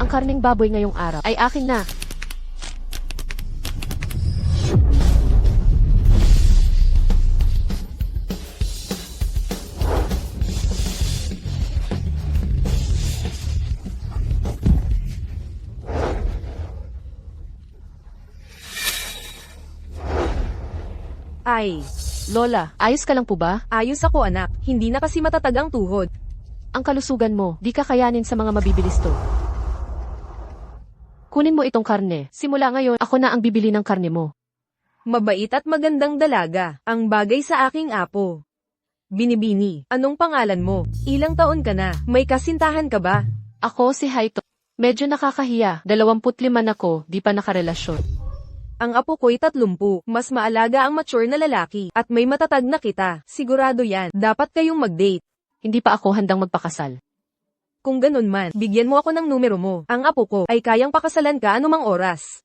Ang karneng baboy ngayong araw ay akin na. Ay, Lola, ayos ka lang po ba? ayos ako anak, hindi na kasi matatag ang tuhod. Ang kalusugan mo, di kakayanin sa mga mabibilis to. Kunin mo itong karne. Simula ngayon, ako na ang bibili ng karne mo. Mabait at magandang dalaga, ang bagay sa aking apo. Binibini, anong pangalan mo? Ilang taon ka na? May kasintahan ka ba? Ako si Haito. Medyo nakakahiya, 25 na ko, di pa nakarelasyon. Ang apo ko'y 30, mas maalaga ang mature na lalaki, at may matatag na kita, sigurado yan, dapat kayong mag-date. Hindi pa ako handang magpakasal. Kung ganun man, bigyan mo ako ng numero mo, ang apo ko ay kayang pakasalan ka anumang oras.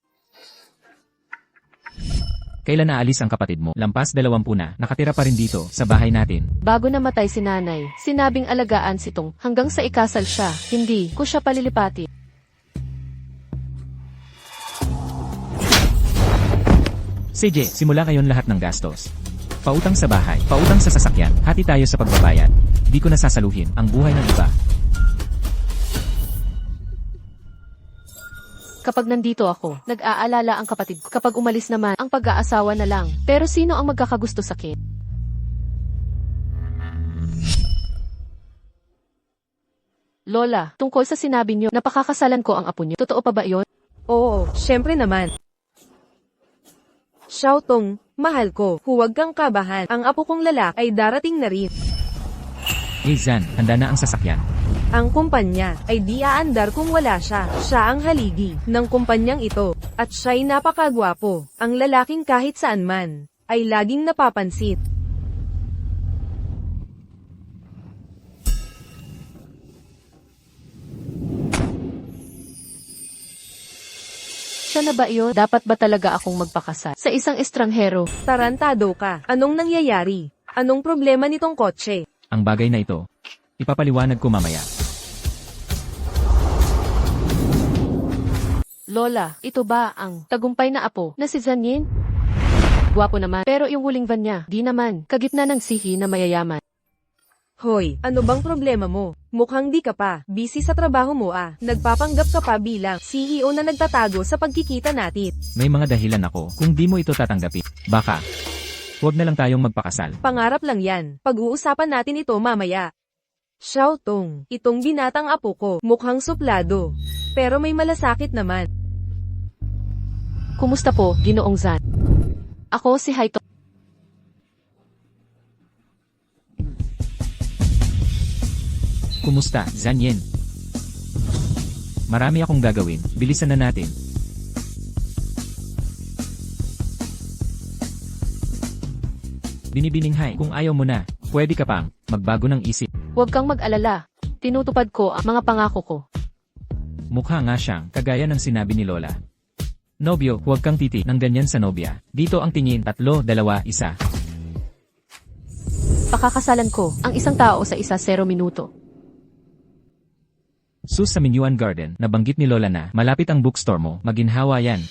Kailan naalis ang kapatid mo? Lampas 20 na, nakatira pa rin dito, sa bahay natin. Bago namatay si nanay, sinabing alagaan si Tong hanggang sa ikasal siya, hindi ko siya palilipati. CJ, simula ngayon lahat ng gastos. Pautang sa bahay, pautang sa sasakyan, hati tayo sa pagbabayad. Di ko nasasaluhin ang buhay ng iba. Kapag nandito ako, nag-aalala ang kapatid ko. Kapag umalis naman, ang pag-aasawa na lang. Pero sino ang magkakagusto sa kid? Lola, tungkol sa sinabi niyo, napakakasalan ko ang apo niyo. Totoo pa ba iyon? Oo, syempre naman. Xiaotong, mahal ko, huwag kang kabahan, ang apo kong lalaki ay darating na rin. Hey Zan, handa na ang sasakyan. Ang kumpanya ay di aandar kung wala siya. Siya ang haligi ng kumpanyang ito, at siya'y napakagwapo. Ang lalaking kahit saan man, ay laging napapansit. Siya na ba iyon? Dapat ba talaga akong magpakasal sa isang estranghero? Tarantado ka. Anong nangyayari? Anong problema nitong kotse? Ang bagay na ito, ipapaliwanag ko mamaya. Lola, ito ba ang tagumpay na apo na si Zanyin? Gwapo naman, pero yung huling van niya, di naman, kagitna ng sihi na mayayaman. Hoy, ano bang problema mo? Mukhang di ka pa, busy sa trabaho mo ah. Nagpapanggap ka pa bilang CEO na nagtatago sa pagkikita natin. May mga dahilan ako kung di mo ito tatanggapin. Baka, huwag na lang tayong magpakasal. Pangarap lang yan. Pag-uusapan natin ito mamaya. Xiaotong, itong binatang apo ko, mukhang suplado. Pero may malasakit naman. Kumusta po, Ginoong Zan? Ako si Haito. Kumusta, Zanyen? Marami akong gagawin, bilisan na natin. Binibininghay, kung ayaw mo na, pwede ka pang magbago ng isip. Huwag kang mag-alala. Tinutupad ko ang mga pangako ko. Mukha nga siyang kagaya ng sinabi ni Lola. Nobyo, huwag kang titi ng ganyan sa nobya. Dito ang tingin, 3, 2, 1. Pakakasalan ko ang isang tao sa 0 minuto. Sus sa Minyuan Garden, nabanggit ni Lola na malapit ang bookstore mo, maginhawa yan.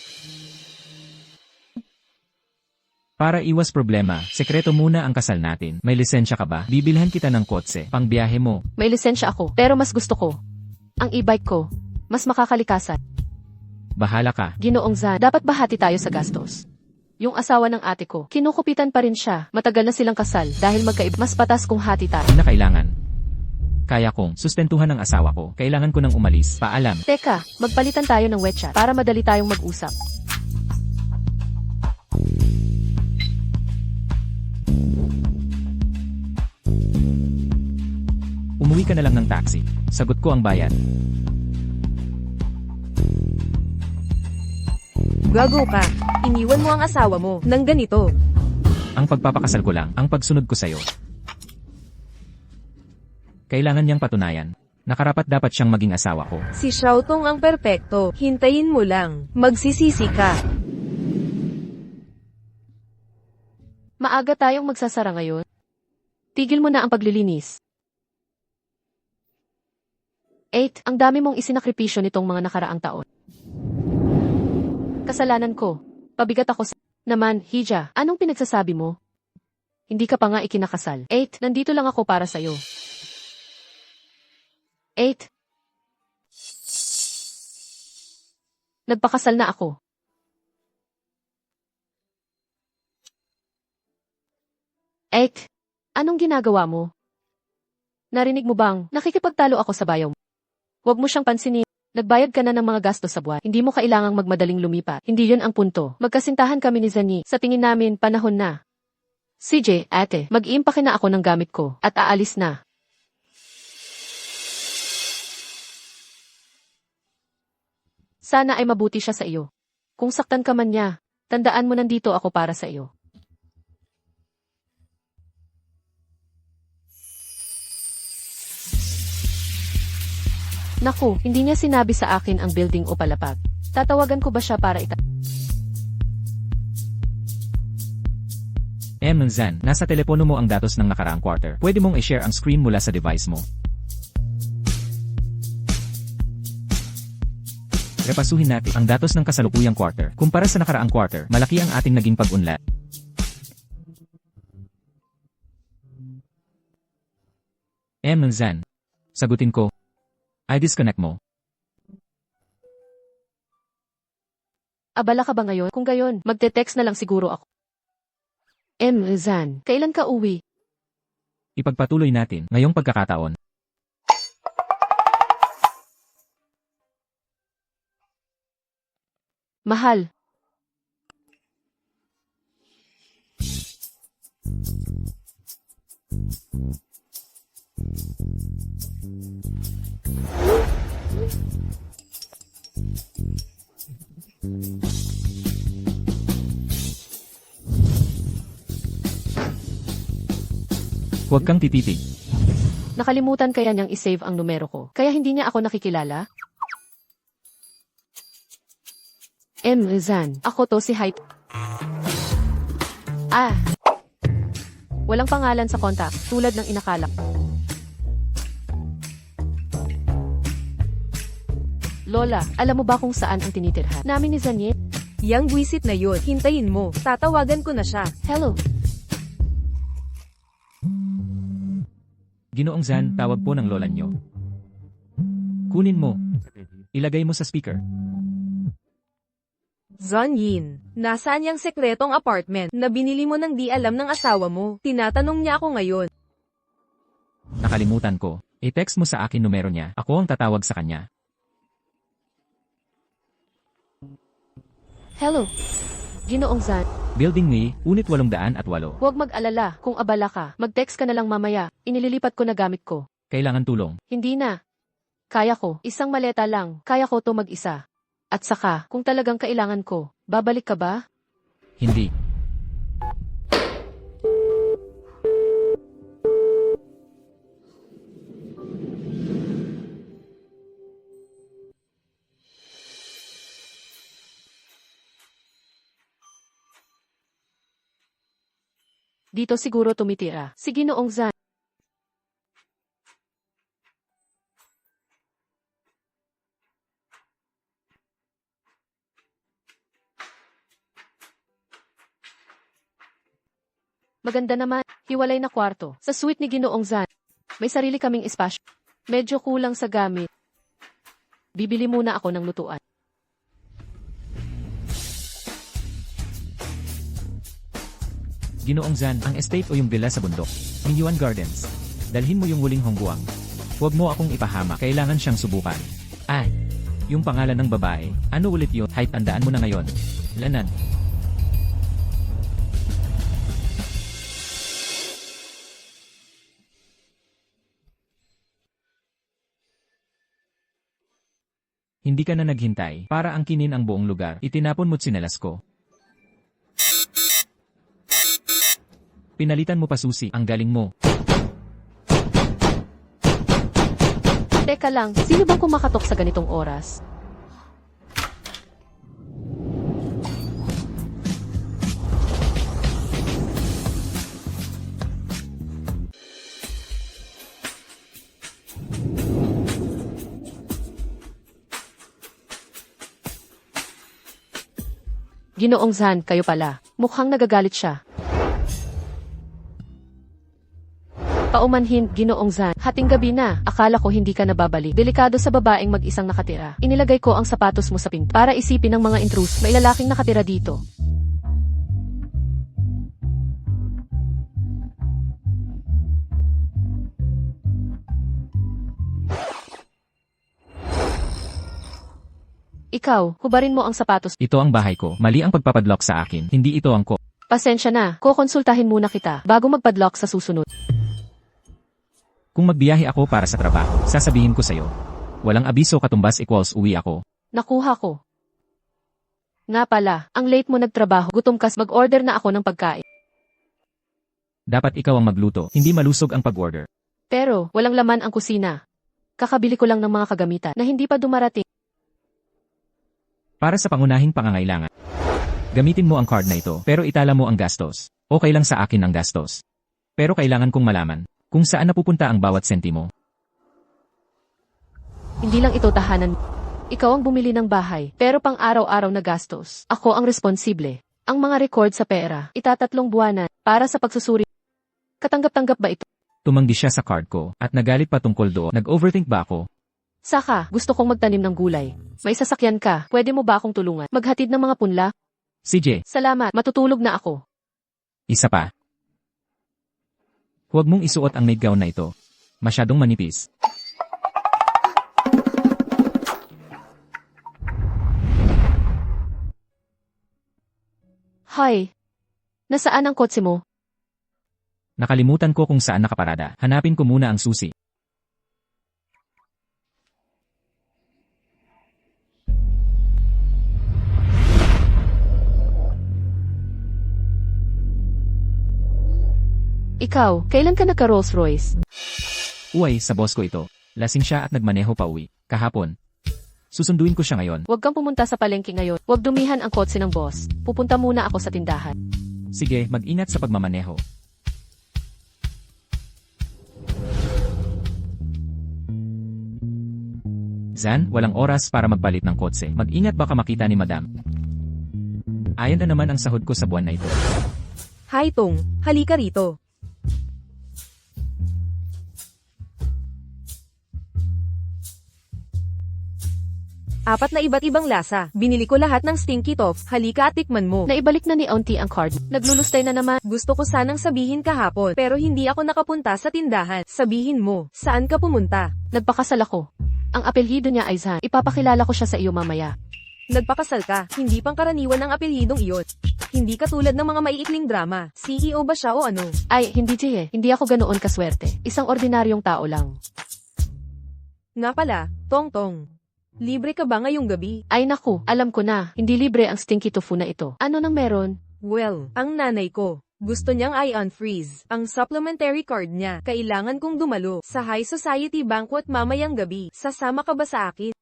Para iwas problema, sekreto muna ang kasal natin. May lisensya ka ba? Bibilhan kita ng kotse, pang biyahe mo. May lisensya ako, pero mas gusto ko ang e-bike ko. Mas makakalikasan. Bahala ka. Ginoong Zan, dapat bahati tayo sa gastos. Yung asawa ng ate ko, kinukupitan pa rin siya. Matagal na silang kasal dahil magkaib. Mas patas kung hati tayo. Hindi na kailangan. Kaya kong sustentuhan ng asawa ko. Kailangan ko nang umalis. Paalam. Teka, magpalitan tayo ng WeChat para madali tayong mag-usap. Umuwi ka na lang ng taxi. Sagot ko ang bayad. Gago ka. Iniwan mo ang asawa mo ng ganito. Ang pagpapakasal ko lang, ang pagsunod ko sa'yo. Kailangan niyang patunayan. Nakarapat dapat siyang maging asawa ko. Si Xiaotong ang perpekto. Hintayin mo lang. Magsisisi ka. Maaga tayong magsasara ngayon. Tigil mo na ang paglilinis. 8. Ang dami mong isinakripisyo nitong mga nakaraang taon. Kasalanan ko. Pabigat ako sa... Naman, Hija, anong pinagsasabi mo? Hindi ka pa nga ikinakasal. 8. Nandito lang ako para sa'yo. 8. Nagpakasal na ako. 8. Anong ginagawa mo? Narinig mo bang nakikipagtalo ako sa bayaw mo? Huwag mo siyang pansinin. Nagbayad ka na ng mga gastos sa buwan. Hindi mo kailangang magmadaling lumipat. Hindi yun ang punto. Magkasintahan kami ni Zani. Sa tingin namin, panahon na. CJ, ate, mag-iimpake na ako ng gamit ko at aalis na. Sana ay mabuti siya sa iyo. Kung saktan ka man niya, tandaan mo nandito ako para sa iyo. Naku, hindi niya sinabi sa akin ang building o palapag. Tatawagan ko ba siya para Zan, nasa telepono mo ang datos ng nakaraang quarter. Pwede mong i-share ang screen mula sa device mo. Repasuhin natin ang datos ng kasalukuyang quarter. Kumpara sa nakaraang quarter, malaki ang ating naging pag-unlad. Zan. Sagutin ko. I-disconnect mo. Abala ka ba ngayon? Kung gayon, magte-text na lang siguro ako. Zan, kailan ka uwi? Ipagpatuloy natin ngayong pagkakataon. Mahal. Huwag kang tititig. Nakalimutan kaya niyang isave ang numero ko, kaya hindi niya ako nakikilala? Zan, ako to si Hype. Walang pangalan sa contact, tulad ng inakala. Lola, alam mo ba kung saan ang tinitirhan namin ni Zanye? Yang buwisit na yun, hintayin mo. Tatawagan ko na siya. Hello. Ginoong Zan, tawag po ng lola nyo. Kunin mo. Ilagay mo sa speaker. Zonyin, nasaan yung sekretong apartment na binili mo nang di alam ng asawa mo? Tinatanong niya ako ngayon. Nakalimutan ko. I-text mo sa akin numero niya. Ako ang tatawag sa kanya. Hello. Ginoong Zan. Building ni, unit 808. Huwag mag-alala, kung abala ka, mag-text ka na lang mamaya. Inililipat ko na gamit ko. Kailangan tulong. Hindi na. Kaya ko, isang maleta lang, kaya ko to mag-isa. At saka, kung talagang kailangan ko, babalik ka ba? Hindi. Dito siguro tumitira. Si Ginoong Zan. Maganda naman, hiwalay na kwarto. Sa suite ni Ginoong Zan. May sarili kaming espasyo. Medyo kulang sa gamit. Bibili muna ako ng lutuan. Ginoong Zan, ang estate o yung villa sa bundok. Minyuan Gardens. Dalhin mo yung huling hongguang. Huwag mo akong ipahama. Kailangan siyang subukan. Yung pangalan ng babae. Ano ulit yun? Hay, tandaan mo na ngayon. Lanan. Hindi ka na naghintay. Para angkinin ang buong lugar. Itinapon mo't sinelas ko. Pinalitan mo pa susi. Ang galing mo. Teka lang, sino bang kumakatok sa ganitong oras? Ginoong Zan, kayo pala. Mukhang nagagalit siya. Paumanhin, Ginoong Zan. Hating gabi na. Akala ko hindi ka nababalik. Delikado sa babaeng mag-isang nakatira. Inilagay ko ang sapatos mo sa pinto para isipin ng mga intrus may lalaking nakatira dito. Ikaw, hubarin mo ang sapatos. Ito ang bahay ko. Mali ang pagpapadlock sa akin. Hindi ito ang ko. Pasensya na, kukonsultahin muna kita bago magpadlock sa susunod. Kung magbiyahe ako para sa trabaho, sasabihin ko sa'yo. Walang abiso katumbas equals uwi ako. Nakuha ko. Nga pala, ang late mo nagtrabaho, gutom kas mag-order na ako ng pagkain. Dapat ikaw ang magluto, hindi malusog ang pag-order. Pero, walang laman ang kusina. Kakabili ko lang ng mga kagamitan na hindi pa dumarating. Para sa pangunahing pangangailangan. Gamitin mo ang card na ito, pero itala mo ang gastos. Okay lang sa akin ang gastos. Pero kailangan kong malaman kung saan napupunta ang bawat sentimo. Hindi lang ito tahanan. Ikaw ang bumili ng bahay, pero pang araw-araw na gastos. Ako ang responsible. Ang mga record sa pera, itatatlong buwanan, para sa pagsusuri. Katanggap-tanggap ba ito? Tumanggi siya sa card ko, at nagalit pa tungkol doon. Nag-overthink ba ako? Saka, gusto kong magtanim ng gulay. May sasakyan ka, pwede mo ba akong tulungan? Maghatid ng mga punla? CJ, Salamat, matutulog na ako. isa pa. Huwag mong isuot ang nightgown na ito. Masyadong manipis. Hi. Nasaan ang kotse mo? Nakalimutan ko kung saan nakaparada. Hanapin ko muna ang susi. Ikaw, kailan ka nagka-Rolls Royce? Uy, sa boss ko ito. Lasing siya at nagmaneho pa uwi. Kahapon. Susunduin ko siya ngayon. Huwag kang pumunta sa palengke ngayon. Huwag dumihan ang kotse ng boss. Pupunta muna ako sa tindahan. Sige, mag-ingat sa pagmamaneho. Zan, walang oras para magpalit ng kotse. Mag-ingat baka makita ni Madam. Ayan na naman ang sahod ko sa buwan na ito. Hi Tong, halika rito. Apat na iba't ibang lasa. Binili ko lahat ng stinky toff. Halika at tikman mo. Naibalik na ni Auntie ang card. Naglulustay na naman. Gusto ko sanang sabihin kahapon, pero hindi ako nakapunta sa tindahan. Sabihin mo, saan ka pumunta? Nagpakasal ako. Ang apelyido niya ay Zan. Ipapakilala ko siya sa iyo mamaya. Nagpakasal ka, hindi pang karaniwan ng apelyidong iyon. Hindi katulad ng mga maiikling drama. CEO ba siya o ano? Ay, hindi Jay. Hindi ako ganoon kaswerte. Isang ordinaryong tao lang. Nga pala, Tong Tong. Libre ka ba ngayong gabi? Ay naku, alam ko na. Hindi libre ang stinky tofu na ito. Ano nang meron? Well, ang nanay ko. Gusto niyang i-unfreeze. Ang supplementary card niya. Kailangan kong dumalo sa High Society Banquet mamayang gabi. Sasama ka ba sa akin?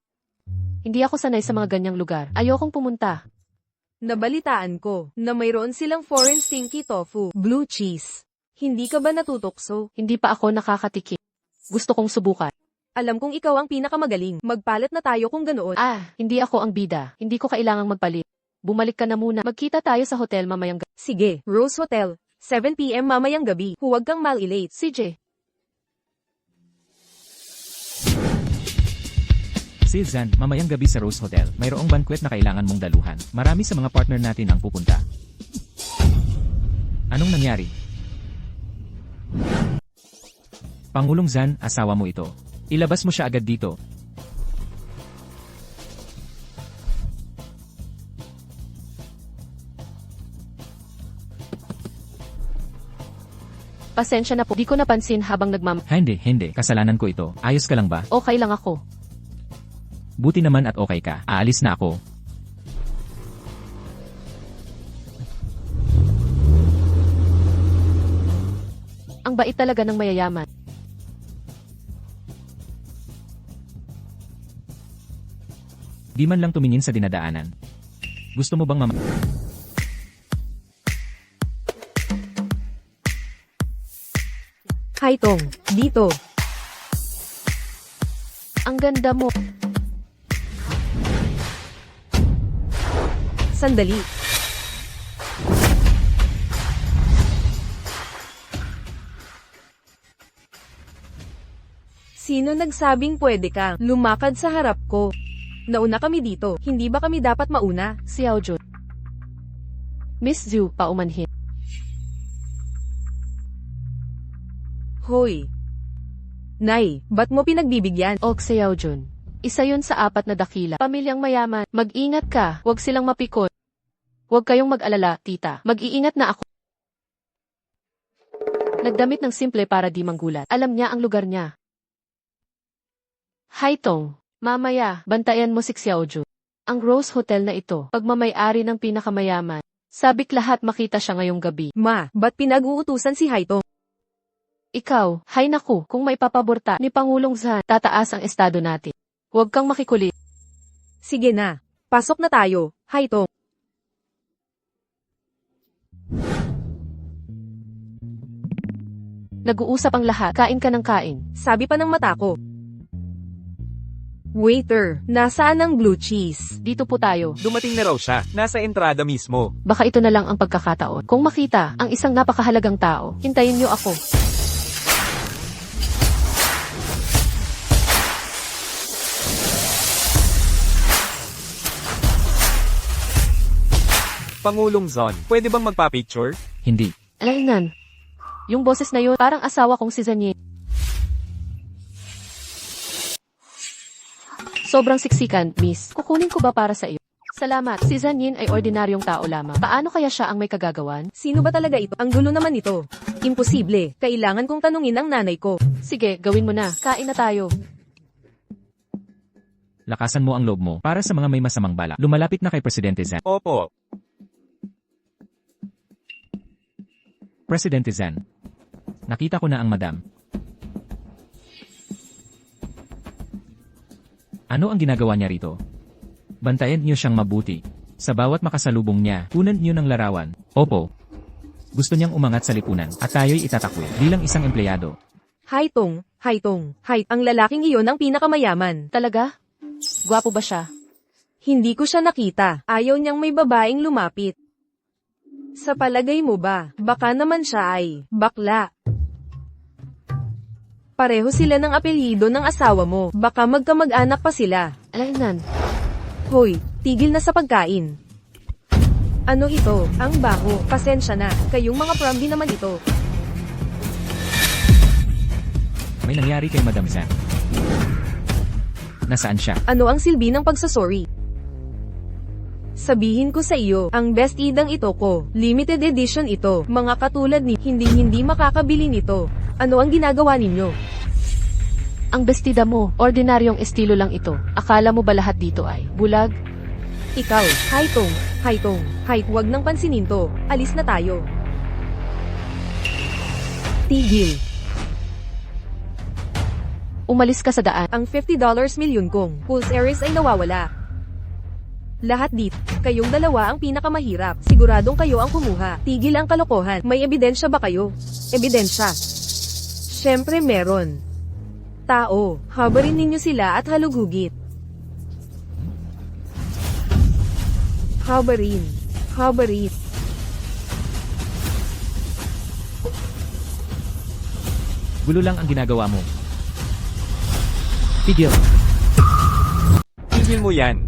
Hindi ako sanay sa mga ganyang lugar. Ayokong pumunta. Nabalitaan ko na mayroon silang foreign stinky tofu, blue cheese. Hindi ka ba natutokso? Hindi pa ako nakakatikim. Gusto kong subukan. Alam kong ikaw ang pinakamagaling. Magpalit na tayo kung ganoon. Hindi ako ang bida. Hindi ko kailangang magpalit. Bumalik ka na muna. Magkita tayo sa hotel mamayang gabi. Sige, Rose Hotel. 7 PM mamayang gabi. Huwag kang mal-ilate. CJ. Si Zan, mamayang gabi sa Rose Hotel. Mayroong banquet na kailangan mong daluhan. Marami sa mga partner natin ang pupunta. Anong nangyari? Pangulong Zan, asawa mo ito. Ilabas mo siya agad dito. Pasensya na po. Di ko napansin habang Hindi. Kasalanan ko ito. Ayos ka lang ba? Okay lang ako. Buti naman at okay ka. Aalis na ako. Ang bait talaga ng mayayaman. Di man lang tumingin sa dinadaanan. Gusto mo bang Hi Tong, dito. Ang ganda mo. Sandali. Sino nagsabing pwede kang lumakad sa harap ko? Nauna kami dito, hindi ba kami dapat mauna? Xiao Jun. Miss Zhu, paumanhin. Hoy! Nay, ba't mo pinagbibigyan? Og Xiao Jun. Isa yun sa 4 na dakila. Pamilyang mayaman. Mag-ingat ka, huwag silang mapikon. Huwag kayong mag-alala, tita. Mag-iingat na ako. Nagdamit ng simple para di manggulat. Alam niya ang lugar niya. Haitong, mamaya, bantayan mo si Xiao Jun. Ang Rose Hotel na ito, pagmamay-ari ng pinakamayaman. Sabik lahat makita siya ngayong gabi. Ma, ba't pinag-uutusan si Haitong? Ikaw, hay naku, kung may papaborta ni Pangulong Zhan, tataas ang estado natin. Huwag kang makikulit. Sige na, pasok na tayo, Haitong. Nag-uusap ang lahat, kain ka ng kain. Sabi pa ng mata ko. Waiter, nasaan ang blue cheese? Dito po tayo. Dumating na raw siya. Nasa entrada mismo. Baka ito na lang ang pagkakataon. Kung makita ang isang napakahalagang tao, hintayin niyo ako. Pangulong Zon, pwede bang magpa-picture? Hindi. Alainan. Yung boses na yun, parang asawa kong si Zanyin. Sobrang siksikan, miss. Kukunin ko ba para sa iyo? Salamat. Si Zanyin ay ordinaryong tao lamang. Paano kaya siya ang may kagagawan? Sino ba talaga ito? Ang gulo naman ito. Imposible. Kailangan kong tanungin ang nanay ko. Sige, gawin mo na. Kain na tayo. Lakasan mo ang loob mo para sa mga may masamang balak. Lumalapit na kay Presidente Zhan. Opo. Presidente Zhan. Nakita ko na ang madam. Ano ang ginagawa niya rito? Bantayan niyo siyang mabuti. Sa bawat makasalubong niya, kunan niyo ng larawan. Opo. Gusto niyang umangat sa lipunan at tayo'y itatakwil bilang isang empleyado. Haitong, Haitong, ang lalaking iyon ang pinakamayaman. Talaga? Gwapo ba siya? Hindi ko siya nakita. Ayaw niyang may babaeng lumapit. Sa palagay mo ba, baka naman siya ay bakla. Pareho sila ng apelyido ng asawa mo. Baka magkamag-anak pa sila. Alainan. Hoy, tigil na sa pagkain. Ano ito? Ang baho. Pasensya na. Kayong mga prambi naman ito. May nangyari kay Madam Zhan. Nasaan siya? Ano ang silbi ng pagsasorry? Sabihin ko sa iyo, ang best idang ito ko. Limited edition ito. Mga katulad ni, hindi makakabili nito. Ano ang ginagawa ninyo? Ang bestida mo, ordinaryong estilo lang ito. Akala mo ba lahat dito ay bulag? Ikaw, Haitong, huwag nang pansinin to. Alis na tayo. Tigil. Umalis ka sa daan. Ang $50 milyon kong pulse areas ay nawawala. Lahat dito, kayong dalawa ang pinakamahirap. Siguradong kayo ang kumuha. Tigil ang kalokohan. May ebidensya ba kayo? Ebidensya. Siyempre meron. Tao, habarin ninyo sila at halugugit. Habarin. Gulo lang ang ginagawa mo. Tigil. Tigil mo yan.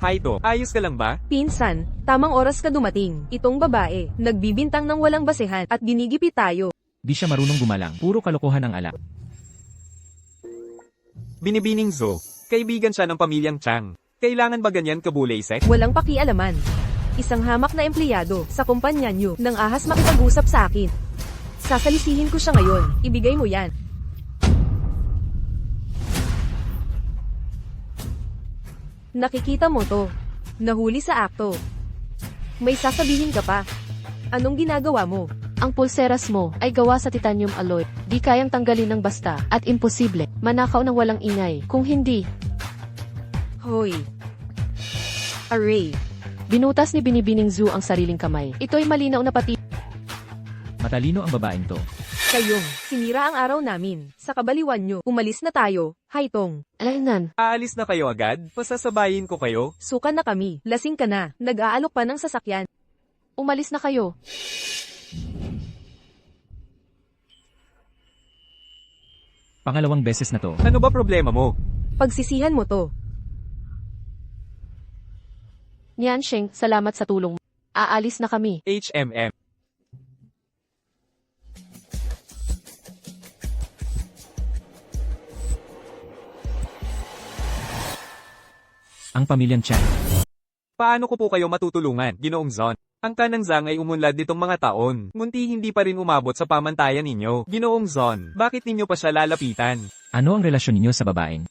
Haito, ayos ka lang ba? Pinsan, tamang oras ka dumating. Itong babae, nagbibintang ng walang basehan at ginigipit tayo. Di siya marunong gumalang. Puro kalokohan ang alak. Binibining Zo, kaibigan siya ng pamilyang Chang. Kailangan ba ganyan kabulayset? Walang pakialaman. Isang hamak na empleyado sa kumpanya nyo nang ahas makipag-usap sa akin. Sasalisihin ko siya ngayon. Ibigay mo yan. Nakikita mo to. Nahuli sa akto. May sasabihin ka pa. Anong ginagawa mo? Ang pulseras mo ay gawa sa titanium alloy. Di kayang tanggalin ng basta at imposible. Manakaw ng walang ingay. Kung hindi, Hoy. Array. binutas ni Binibining Zhu ang sariling kamay. Ito'y malinaw na pati. Matalino ang babaeng to. Kayong, sinira ang araw namin. Sa kabaliwan nyo, umalis na tayo. Haitong. Alainan. Aalis na kayo agad? Pasasabayin ko kayo? Suka na kami. Lasing ka na. Nag-aalok pa ng sasakyan. Umalis na kayo. Pangalawang beses na to. Ano ba problema mo? Pagsisihan mo to. Niansheng, salamat sa tulong mo. Aalis na kami. HMM. Ang pamilyang Chan. Paano ko po kayo matutulungan, Ginoong Zon? Ang kanang Zhang ay umunlad nitong mga taon, ngunti hindi pa rin umabot sa pamantayan ninyo. Ginoong Zon, bakit ninyo pa siya lalapitan? Ano ang relasyon ninyo sa babaeng?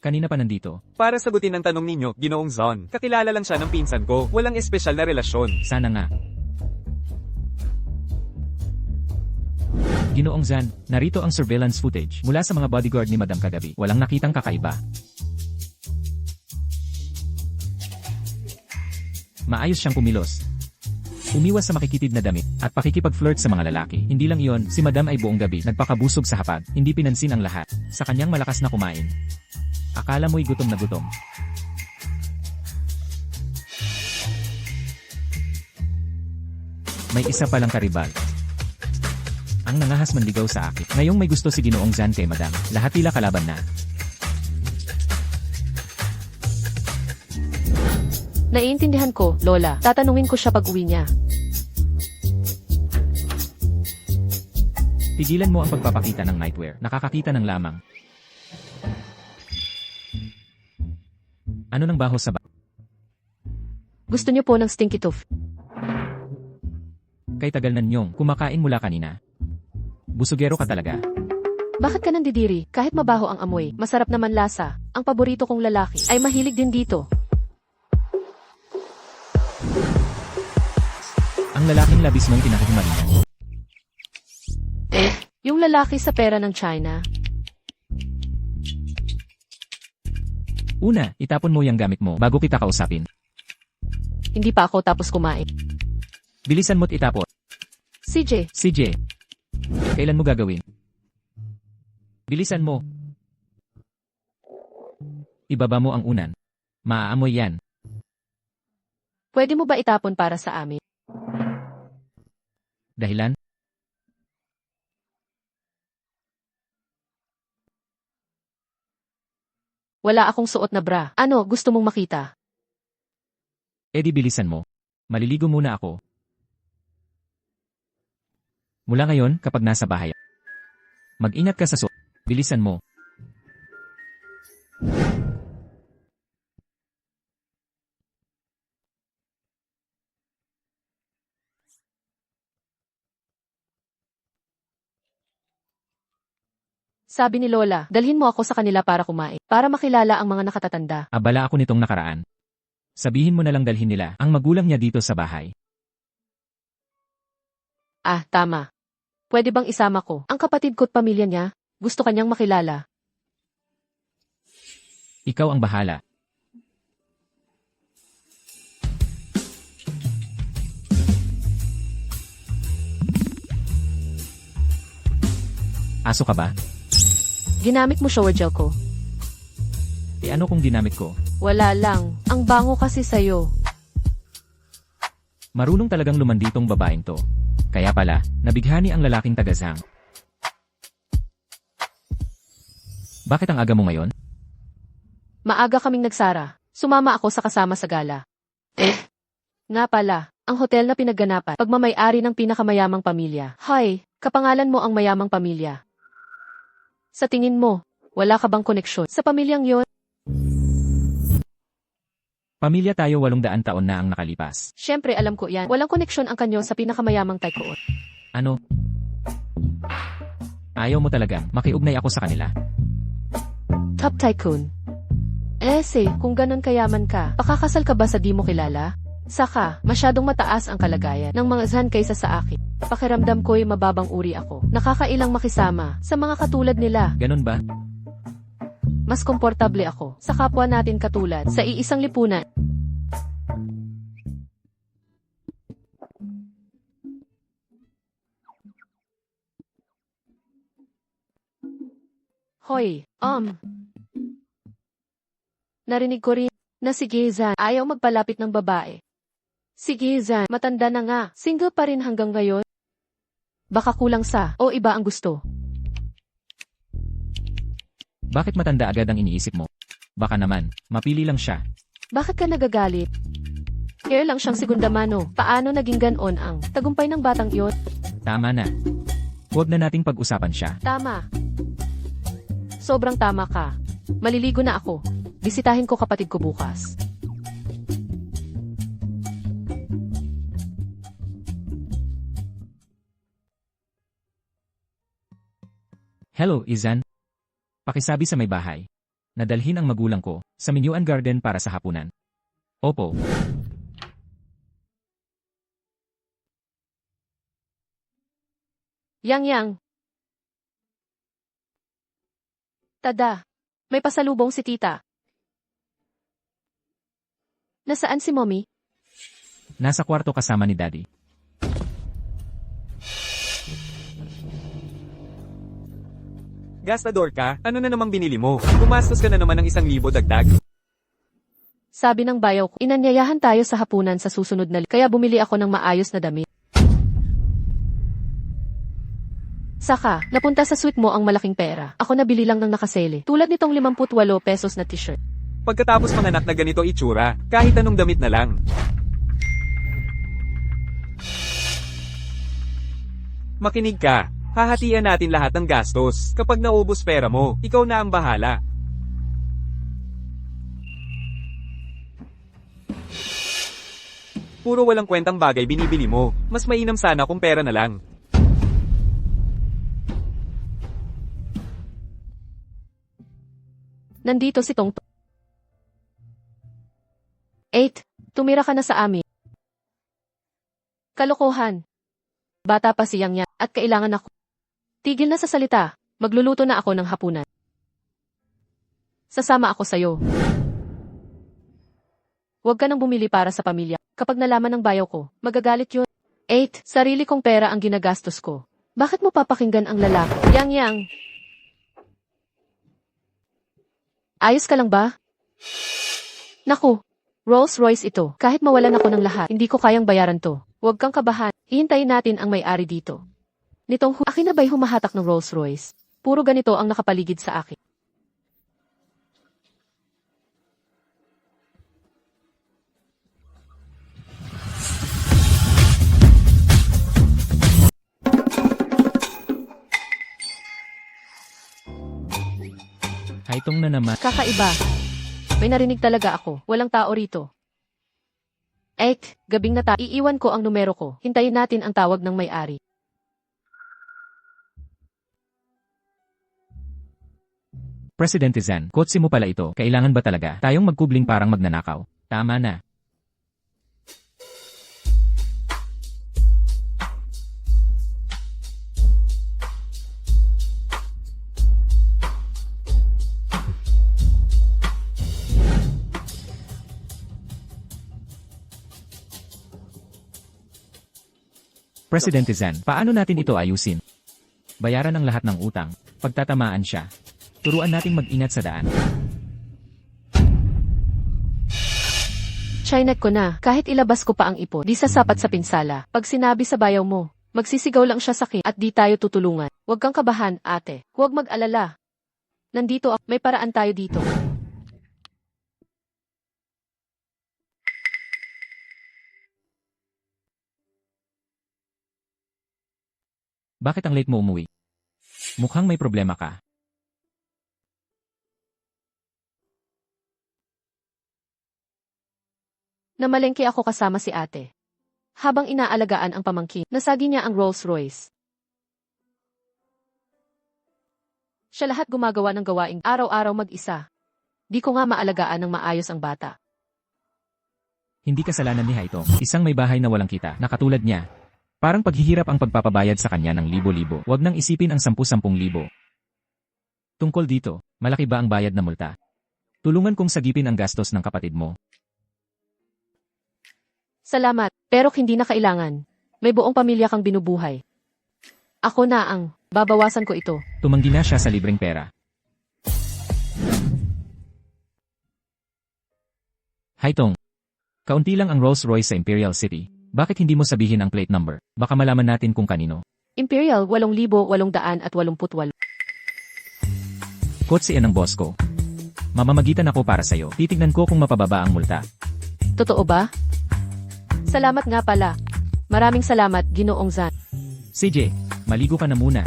Kanina pa nandito. Para sagutin ang tanong ninyo, Ginoong Zon, kakilala lang siya ng pinsan ko, walang espesyal na relasyon. Sana nga. Ginoong Zan, narito ang surveillance footage mula sa mga bodyguard ni Madam kagabi. Walang nakitang kakaiba. Maayos siyang kumilos. Umiwas sa makikitid na damit at pakikipag-flirt sa mga lalaki. Hindi lang iyon, si Madam ay buong gabi nagpakabusog sa hapag. Hindi pinansin ang lahat. Sa kanyang malakas na kumain. Akala mo'y gutom na gutom. May isa palang karibal. Ang nangahas manligaw sa akin. Ngayong may gusto si Ginoong Zan kay Madam. Lahat tila kalaban na. Naiintindihan ko, Lola. Tatanungin ko siya pag uwi niya. Tigilan mo ang pagpapakita ng nightwear. Nakakakita ng lamang. Ano nang baho sa Gusto niyo po ng stinky tooth? Kay tagal na ninyong kumakain mula kanina. Busugero ka talaga. Bakit ka nandidiri? Kahit mabaho ang amoy, masarap naman lasa. Ang paborito kong lalaki ay mahilig din dito. Ang lalaking labis mong pinakahimalingan. Yung lalaki sa pera ng China. Una, itapon mo yung gamit mo bago kita kausapin. Hindi pa ako tapos kumain. Bilisan mo't itapon. CJ, CJ. Kailan mo gagawin? Bilisan mo. Ibaba mo ang unan. Maaamoy yan. pwede mo ba itapon para sa amin? Dahilan? Wala akong suot na bra. Ano, gusto mong makita? Di bilisan mo. Maliligo muna ako. Mula ngayon, kapag nasa bahay, mag-ingat ka sa suot. Bilisan mo. Sabi ni Lola, dalhin mo ako sa kanila para kumain. Para makilala ang mga nakatatanda. Abala ako nitong nakaraan. Sabihin mo na lang dalhin nila ang magulang niya dito sa bahay. Ah, tama. Pwede bang isama ko? Ang kapatid ko't pamilya niya, gusto kanyang makilala. Ikaw ang bahala. Aso ka ba? Ginamit mo shower gel ko. Ano kung ginamit ko? Wala lang. Ang bango kasi sa'yo. Marunong talagang lumanditong babaeng to. Kaya pala, nabighani ang lalaking taga-Zhang. Bakit ang aga mo ngayon? Maaga kaming nagsara. Sumama ako sa kasama sa gala. Nga pala, ang hotel na pinagganapan, pagmamay-ari ng pinakamayamang pamilya. Hay, kapangalan mo ang mayamang pamilya. Sa tingin mo, wala ka bang koneksyon sa pamilyang yon? Pamilya tayo 800 taon na ang nakalipas. Siyempre alam ko yan. Walang koneksyon ang kanyo sa pinakamayamang tycoon. Ano? Ayaw mo talagang makiugnay ako sa kanila. Top tycoon. Kung ganon kayaman ka, pakakasal ka ba sa di mo kilala? Saka, masyadong mataas ang kalagayan ng mga Zhan kaysa sa akin. Pakiramdam ko'y mababang uri ako. Nakakailang makisama sa mga katulad nila. Ganon ba? Mas komportable ako sa kapwa natin katulad sa iisang lipunan. Hoy, narinig ko rin na si Gizan ayaw magpalapit ng babae. Si Gizan, matanda na nga, single pa rin hanggang ngayon. Baka kulang sa o iba ang gusto. Bakit matanda agad ang iniisip mo? Baka naman, mapili lang siya. Bakit ka nagagalit? Care lang siyang segunda mano. Paano naging ganon ang tagumpay ng batang iyon? Tama na. Huwag na nating pag-usapan siya. Tama. Sobrang tama ka. Maliligo na ako. Bisitahin ko kapatid ko bukas. Hello, Izan. Pakisabi sa may bahay. Nadalhin ang magulang ko sa Minuan Garden para sa hapunan. Opo. Yang. Tada. May pasalubong si tita. Nasaan si mommy? Nasa kwarto kasama ni Daddy. Gastador ka? Ano na namang binili mo? Gumastos ka na naman ng 1,000 dagdag. Sabi ng bayaw ko, inanyayahan tayo sa hapunan sa susunod na kaya bumili ako ng maayos na damit. Saka, napunta sa suite mo ang malaking pera. Ako nabili lang ng nakasele. Tulad nitong 58 pesos na t-shirt. Pagkatapos manganak na ganito itsura, kahit anong damit na lang. Makinig ka. Hahatian natin lahat ng gastos. Kapag naubos pera mo, ikaw na ang bahala. Puro walang kwentang bagay binibili mo. Mas mainam sana kung pera na lang. Nandito si Tongtong. 8. Tumira ka na sa amin. Kalokohan. Bata pa si Yang at kailangan ako. Tigil na sa salita. Magluluto na ako ng hapunan. Sasama ako sa'yo. Huwag ka nang bumili para sa pamilya. Kapag nalaman ng bayaw ko, magagalit yun. 8. Sarili kong pera ang ginagastos ko. Bakit mo papakinggan ang lalaki? Yang. Ayos ka lang ba? Naku, Rolls Royce ito. Kahit mawalan ako ng lahat, hindi ko kayang bayaran to. Huwag kang kabahan. Hihintayin natin ang may-ari dito. Akin na ba'y humahatak ng Rolls Royce? Puro ganito ang nakapaligid sa akin. Haitong na naman. Kakaiba. May narinig talaga ako. Walang tao rito. Gabing na tayo. Iiwan ko ang numero ko. Hintayin natin ang tawag ng may-ari. Presidente Zan, kotse mo pala ito. Kailangan ba talaga tayong magkubling parang magnanakaw? Tama na. Presidente Zan, paano natin ito ayusin? Bayaran ang lahat ng utang. Pagtatamaan siya. Turuan nating mag-ingat sa daan. Chinek ko na. Kahit ilabas ko pa ang ipon, di sasapat sa pinsala. Pag sinabi sa bayaw mo, magsisigaw lang siya sa akin at di tayo tutulungan. Huwag kang kabahan, ate. Huwag mag-alala. Nandito ako. May paraan tayo dito. Bakit ang late mo umuwi? Mukhang may problema ka. Namalengke ako kasama si ate. Habang inaalagaan ang pamangkin, nasagi niya ang Rolls Royce. Siya lahat gumagawa ng gawaing araw-araw mag-isa. Di ko nga maalagaan ng maayos ang bata. Hindi kasalanan ni Haitong. Isang may bahay na walang kita, na katulad niya. Parang paghihirap ang pagpapabayad sa kanya ng libo-libo. Huwag nang isipin ang 10,000 libo. Tungkol dito, malaki ba ang bayad na multa? Tulungan kong sagipin ang gastos ng kapatid mo. Salamat, pero hindi na kailangan. May buong pamilya kang binubuhay. Ako na ang babawasan ko ito. Tumanggi na siya sa libreng pera. Haitong, kaunti lang ang Rolls Royce sa Imperial City. Bakit hindi mo sabihin ang plate number? Baka malaman natin kung kanino. Imperial 8,888. Kotse yan ang boss ko. Mamamagitan ako para sa'yo. Titignan ko kung mapababa ang multa. Totoo ba? Salamat nga pala. Maraming salamat, Ginoong Zan. CJ, maligo ka na muna.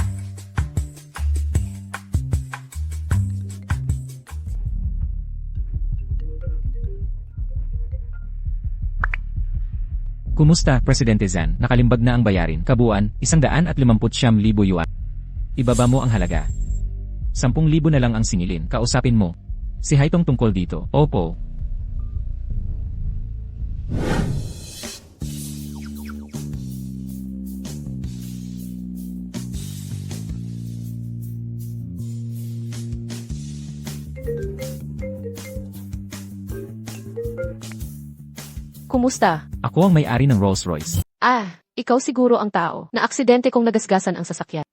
Kumusta, Presidente Zan? Nakalimbag na ang bayarin. Kabuuan, 159,000 yuan. Ibaba mo ang halaga. 10,000 na lang ang singilin. Kausapin mo. Si Haitong tungkol dito. Opo. Kumusta? Ako ang may-ari ng Rolls-Royce. Ikaw siguro ang tao na aksidente kong nagasgasan ang sasakyan.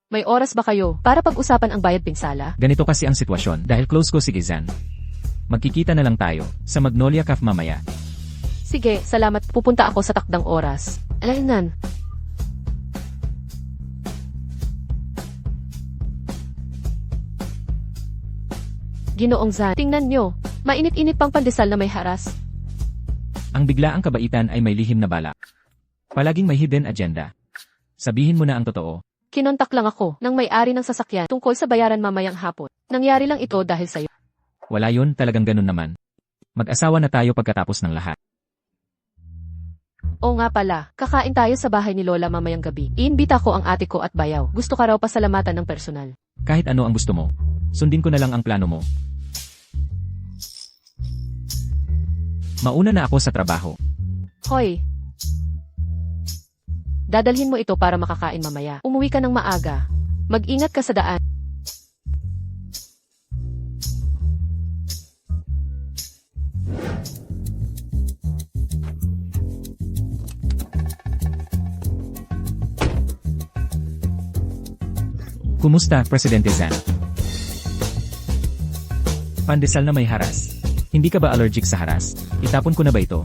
May oras ba kayo para pag-usapan ang bayad pinsala? Ganito kasi ang sitwasyon dahil close ko si Gizan. Magkikita na lang tayo sa Magnolia Cafe mamaya. Sige, salamat. Pupunta ako sa takdang oras. Alainan. Ginoong Zan, tingnan nyo. Mainit-init pang pandesal na may haras. Ang biglaang kabaitan ay may lihim na bala. Palaging may hidden agenda. Sabihin mo na ang totoo. Kinontak lang ako ng may-ari ng sasakyan tungkol sa bayaran mamayang hapon. Nangyari lang ito dahil sa'yo. Wala yun, talagang ganun naman. Mag-asawa na tayo pagkatapos ng lahat. Oo nga pala, kakain tayo sa bahay ni Lola mamayang gabi. Iimbita ko ang ate ko at bayaw. Gusto ka raw pasalamatan ng personal. Kahit ano ang gusto mo. Sundin ko na lang ang plano mo. Mauna na ako sa trabaho. Hoy! Dadalhin mo ito para makakain mamaya. Umuwi ka ng maaga. Mag-ingat ka sa daan. Kumusta, Presidente Zan? Pandesal na may haras. Hindi ka ba allergic sa haras? Itapon ko na ba ito?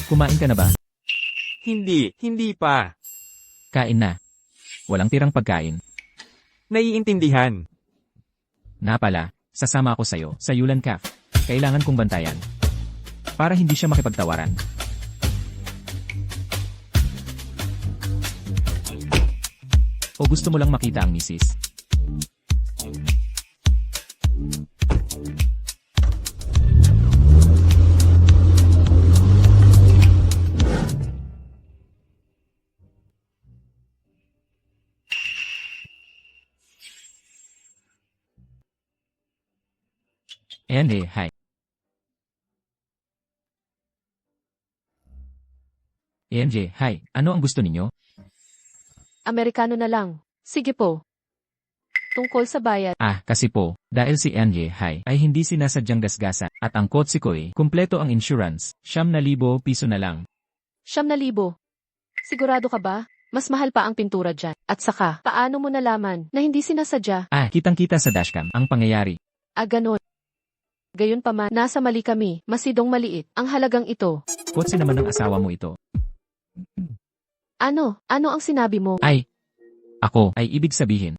Kumain ka na ba? Hindi pa. Kain na. Walang tirang pagkain. Naiintindihan. Na pala, sasama ako sa'yo sa Yulan Cafe. Kailangan kong bantayan. Para hindi siya makipagtawaran. O gusto mo lang makita ang misis? Hi. Hi. Ano ang gusto ninyo? Amerikano na lang. Sige po. Tungkol sa bayad. Kasi po, dahil si Hi ay hindi sinasadyang gasgasan at ang kotse ko kumpleto ang insurance, 9,000 piso na lang. 9,000. Sigurado ka ba? Mas mahal pa ang pintura dyan. At saka, paano mo nalaman na hindi sinasadya? Kitang-kita sa dashcam ang pangyayari. Ganon. Gayon pa man, nasa mali kami, masidong maliit, ang halagang ito. Kotse naman ng asawa mo ito. Ano ang sinabi mo? Ako ay ibig sabihin.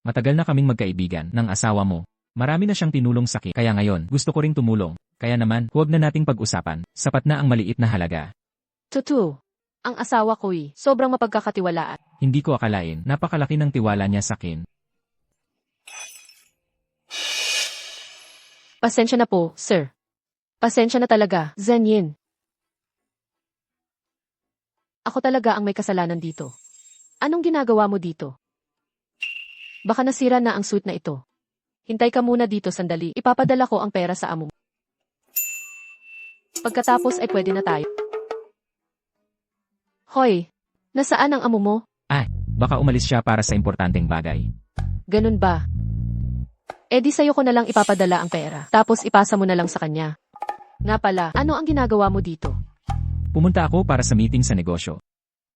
Matagal na kaming magkaibigan ng asawa mo. Marami na siyang tinulong sa akin, kaya ngayon gusto ko ring tumulong. Kaya naman, huwag na nating pag-usapan, sapat na ang maliit na halaga. Tutu. Ang asawa ko sobrang mapagkakatiwalaan. Hindi ko akalain, napakalaki ng tiwala niya sa akin. Pasensya na po, sir. Pasensya na talaga, Zenyin. Ako talaga ang may kasalanan dito. Anong ginagawa mo dito? Baka nasira na ang suit na ito. Hintay ka muna dito sandali, ipapadala ko ang pera sa amo mo. Pagkatapos ay pwede na tayo. Hoy, nasaan ang amo mo? Baka umalis siya para sa importanteng bagay. Ganun ba? Di sa'yo ko na lang ipapadala ang pera, tapos ipasa mo na lang sa kanya. Nga pala, ano ang ginagawa mo dito? Pumunta ako para sa meeting sa negosyo.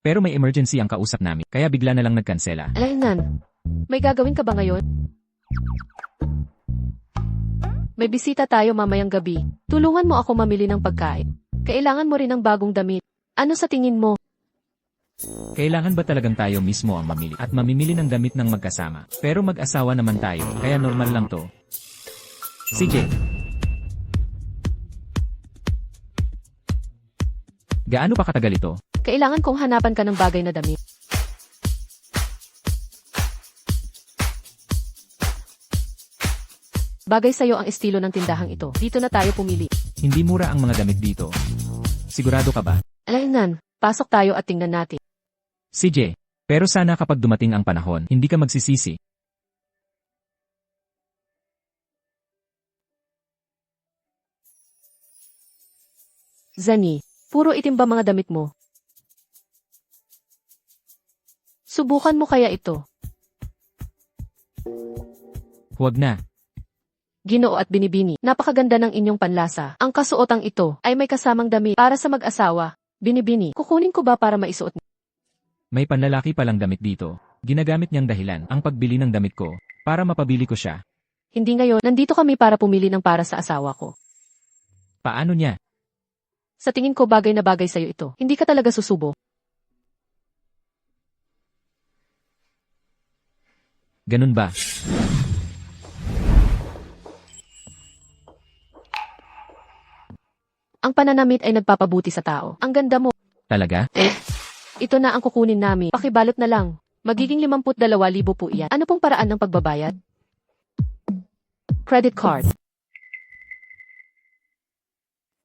Pero may emergency ang kausap namin, kaya bigla na lang nagkansela. Alainan, may gagawin ka ba ngayon? May bisita tayo mamayang gabi. Tulungan mo ako mamili ng pagkain. Kailangan mo rin ng bagong damit. Ano sa tingin mo? Kailangan ba talagang tayo mismo ang mamili at mamimili ng damit ng magkasama? Pero mag-asawa naman tayo, kaya normal lang to. CJ. Gaano pa katagal ito? Kailangan kong hanapan ka ng bagay na damit. Bagay sa'yo ang estilo ng tindahang ito. Dito na tayo pumili. Hindi mura ang mga damit dito. Sigurado ka ba? Alaynan, pasok tayo at tingnan natin. CJ. Pero sana kapag dumating ang panahon, hindi ka magsisisi. Zani, puro itim ba mga damit mo? Subukan mo kaya ito. Huwag na. Ginoo at Binibini, napakaganda ng inyong panlasa. Ang kasuotang ito ay may kasamang damit para sa mag-asawa. Binibini, kukunin ko ba para maisuot niya? May panlalaki palang damit dito. Ginagamit niyang dahilan ang pagbili ng damit ko para mapabili ko siya. Hindi ngayon, nandito kami para pumili ng para sa asawa ko. Paano niya? Sa tingin ko bagay na bagay sa'yo ito. Hindi ka talaga susubo. Ganun ba? Ang pananamit ay nagpapabuti sa tao. Ang ganda mo. Talaga? Ito na ang kukunin namin. Pakibalot na lang. Magiging 52,000 po iyan. Ano pong paraan ng pagbabayad? Credit card.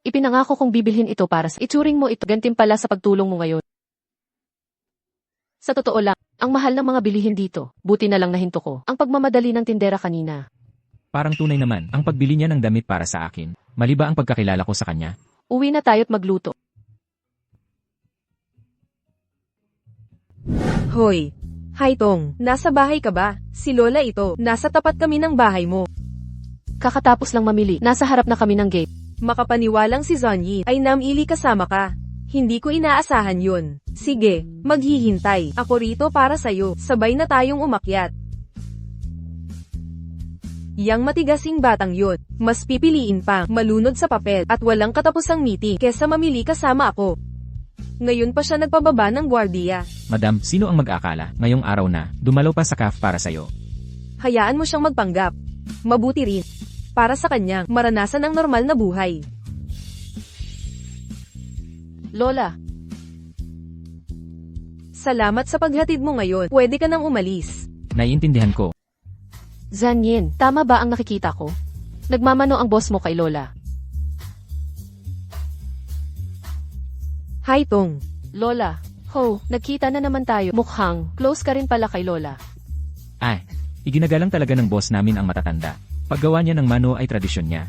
Ipinangako kong bibilhin ito para sa ituring mo ito. Gantimpala sa pagtulong mo ngayon. Sa totoo lang, ang mahal ng mga bilihin dito. Buti na lang nahinto ko. Ang pagmamadali ng tindera kanina. Parang tunay naman ang pagbili niya ng damit para sa akin. Mali ba ang pagkakilala ko sa kanya? Uwi na tayo't magluto. Hoy! Haitong, nasa bahay ka ba? Si Lola ito, nasa tapat kami ng bahay mo. Kakatapos lang mamili, nasa harap na kami ng gate. Makapaniwalang si Zonyi ay namili kasama ka. Hindi ko inaasahan yun. Sige, maghihintay. Ako rito para sa'yo. Sabay na tayong umakyat. Yang matigasing batang yun, mas pipiliin pang malunod sa papel at walang katapusang meeting kesa mamili kasama ako. Ngayon pa siya nagpababa ng gwardiya. Madam, sino ang mag-akala ngayong araw na dumalaw pa sa CAF para sa'yo? Hayaan mo siyang magpanggap. Mabuti rin. Para sa kanyang maranasan ang normal na buhay. Lola, Salamat sa paghatid mo ngayon. Pwede ka nang umalis. Naiintindihan ko. Zanyin, tama ba ang nakikita ko? Nagmamano ang boss mo kay Lola. Haitong. Lola, ho, nagkita na naman tayo. Mukhang, close ka rin pala kay Lola. Ay, iginagalang talaga ng boss namin ang matatanda. Paggawa niya ng mano ay tradisyon niya.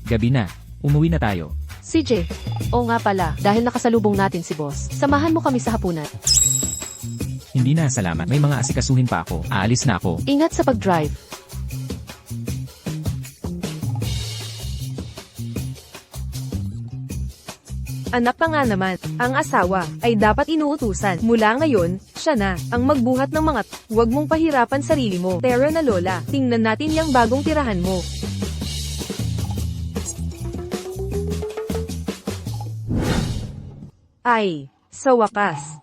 Gabi na, umuwi na tayo. CJ, oo nga pala, dahil nakasalubong natin si boss. Samahan mo kami sa hapunan. Hindi na, salamat. May mga asikasuhin pa ako. Aalis na ako. Ingat sa pag-drive. Anak pa nga naman, ang asawa ay dapat inuutusan. Mula ngayon, siya na ang magbuhat ng mga huwag mong pahirapan sarili mo. Tara na Lola, tingnan natin yung bagong tirahan mo. Ay, sa wakas.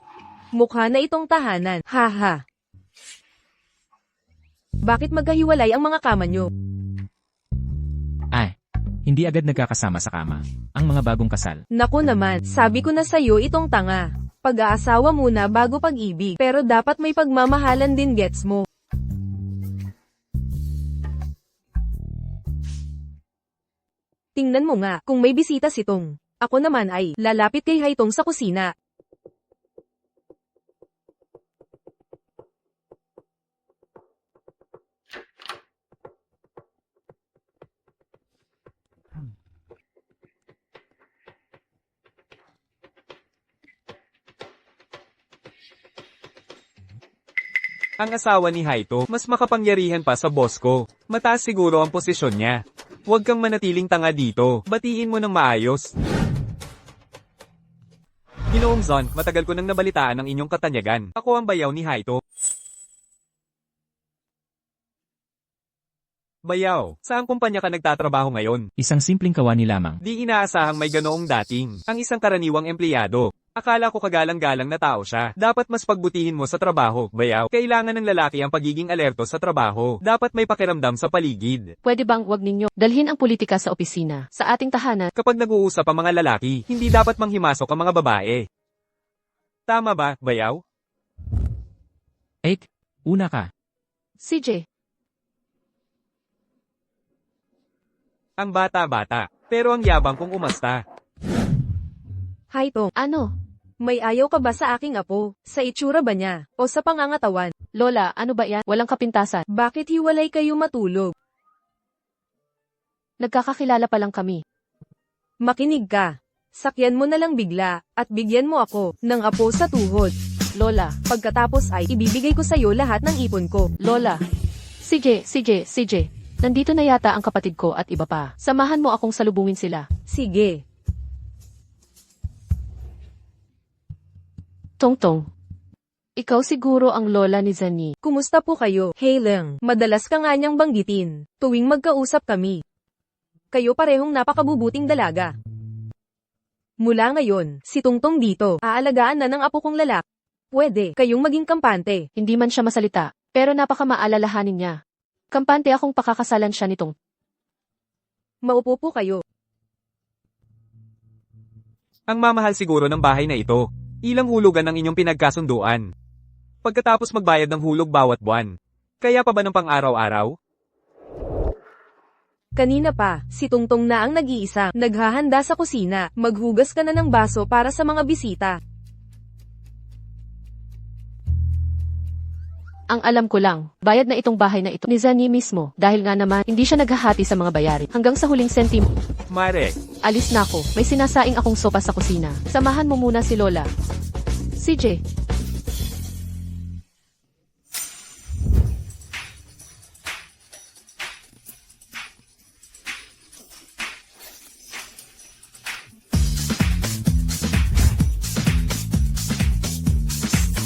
Mukha na itong tahanan, haha. Bakit magkahiwalay ang mga kama nyo? Ay, hindi agad nagkakasama sa kama. Ang mga bagong kasal. Naku naman, sabi ko na sa'yo itong tanga. Pag-aasawa muna bago pag-ibig, pero dapat may pagmamahalan din gets mo. Tingnan mo nga, kung may bisita si Tong. Ako naman ay lalapit kay Haitong sa kusina. Ang asawa ni Haito, mas makapangyarihan pa sa boss ko. Mataas siguro ang posisyon niya. Huwag kang manatiling tanga dito. Batiin mo ng maayos. Ginoong Zon, matagal ko nang nabalitaan ang inyong katanyagan. Ako ang bayaw ni Haito. Bayaw, saan kumpanya ka nagtatrabaho ngayon? Isang simpleng kawani lamang. Di inaasahang may ganoong dating. Ang isang karaniwang empleyado. Akala ko kagalang-galang na tao siya. Dapat mas pagbutihin mo sa trabaho, bayaw. Kailangan ng lalaki ang pagiging alerto sa trabaho. Dapat may pakiramdam sa paligid. Pwede bang wag ninyo dalhin ang politika sa opisina? Sa ating tahanan, Kapag nag-uusap ang mga lalaki, hindi dapat manghimasok ang mga babae. Tama ba, bayaw? Una ka. CJ, Ang bata-bata. Pero ang yabang kung umasta. Haitong, ano? may ayaw ka ba sa aking apo? Sa itsura ba niya? O sa pangangatawan? Lola, ano ba yan? Walang kapintasan. Bakit hiwalay kayo matulog? Nagkakakilala pa lang kami. Makinig ka. Sakyan mo na lang bigla, at bigyan mo ako ng apo sa tuhod. Lola, Pagkatapos ay ibibigay ko sa'yo lahat ng ipon ko. Lola. CJ. Nandito na yata ang kapatid ko at iba pa. Samahan mo akong salubungin sila. Sige. Tongtong. Ikaw siguro ang lola ni Zani. Kumusta po kayo? Hey lang, madalas ka nga niyang banggitin, tuwing magkausap kami. Kayo parehong napakabubuting dalaga. Mula ngayon, si Tungtong dito, aalagaan na ng apo kong lalaki. Pwede, kayong maging kampante. Hindi man siya masalita, pero napakamaalalahanin niya. Kampante akong pakakasalan siya nitong. Maupo po kayo. Ang mamahal siguro ng bahay na ito. Ilang hulugan ang inyong pinagkasunduan. Pagkatapos magbayad ng hulog bawat buwan. Kaya pa ba ng pang-araw-araw? Kanina pa, si Tungtong na ang nag-iisa, naghahanda sa kusina, maghugas ka na ng baso para sa mga bisita. Ang alam ko lang, bayad na itong bahay na ito ni Zani mismo, dahil nga naman, hindi siya naghahati sa mga bayari. Hanggang sa huling sentim, Marek, alis na ako. May sinasaing akong sopa sa kusina. Samahan mo muna si Lola. CJ.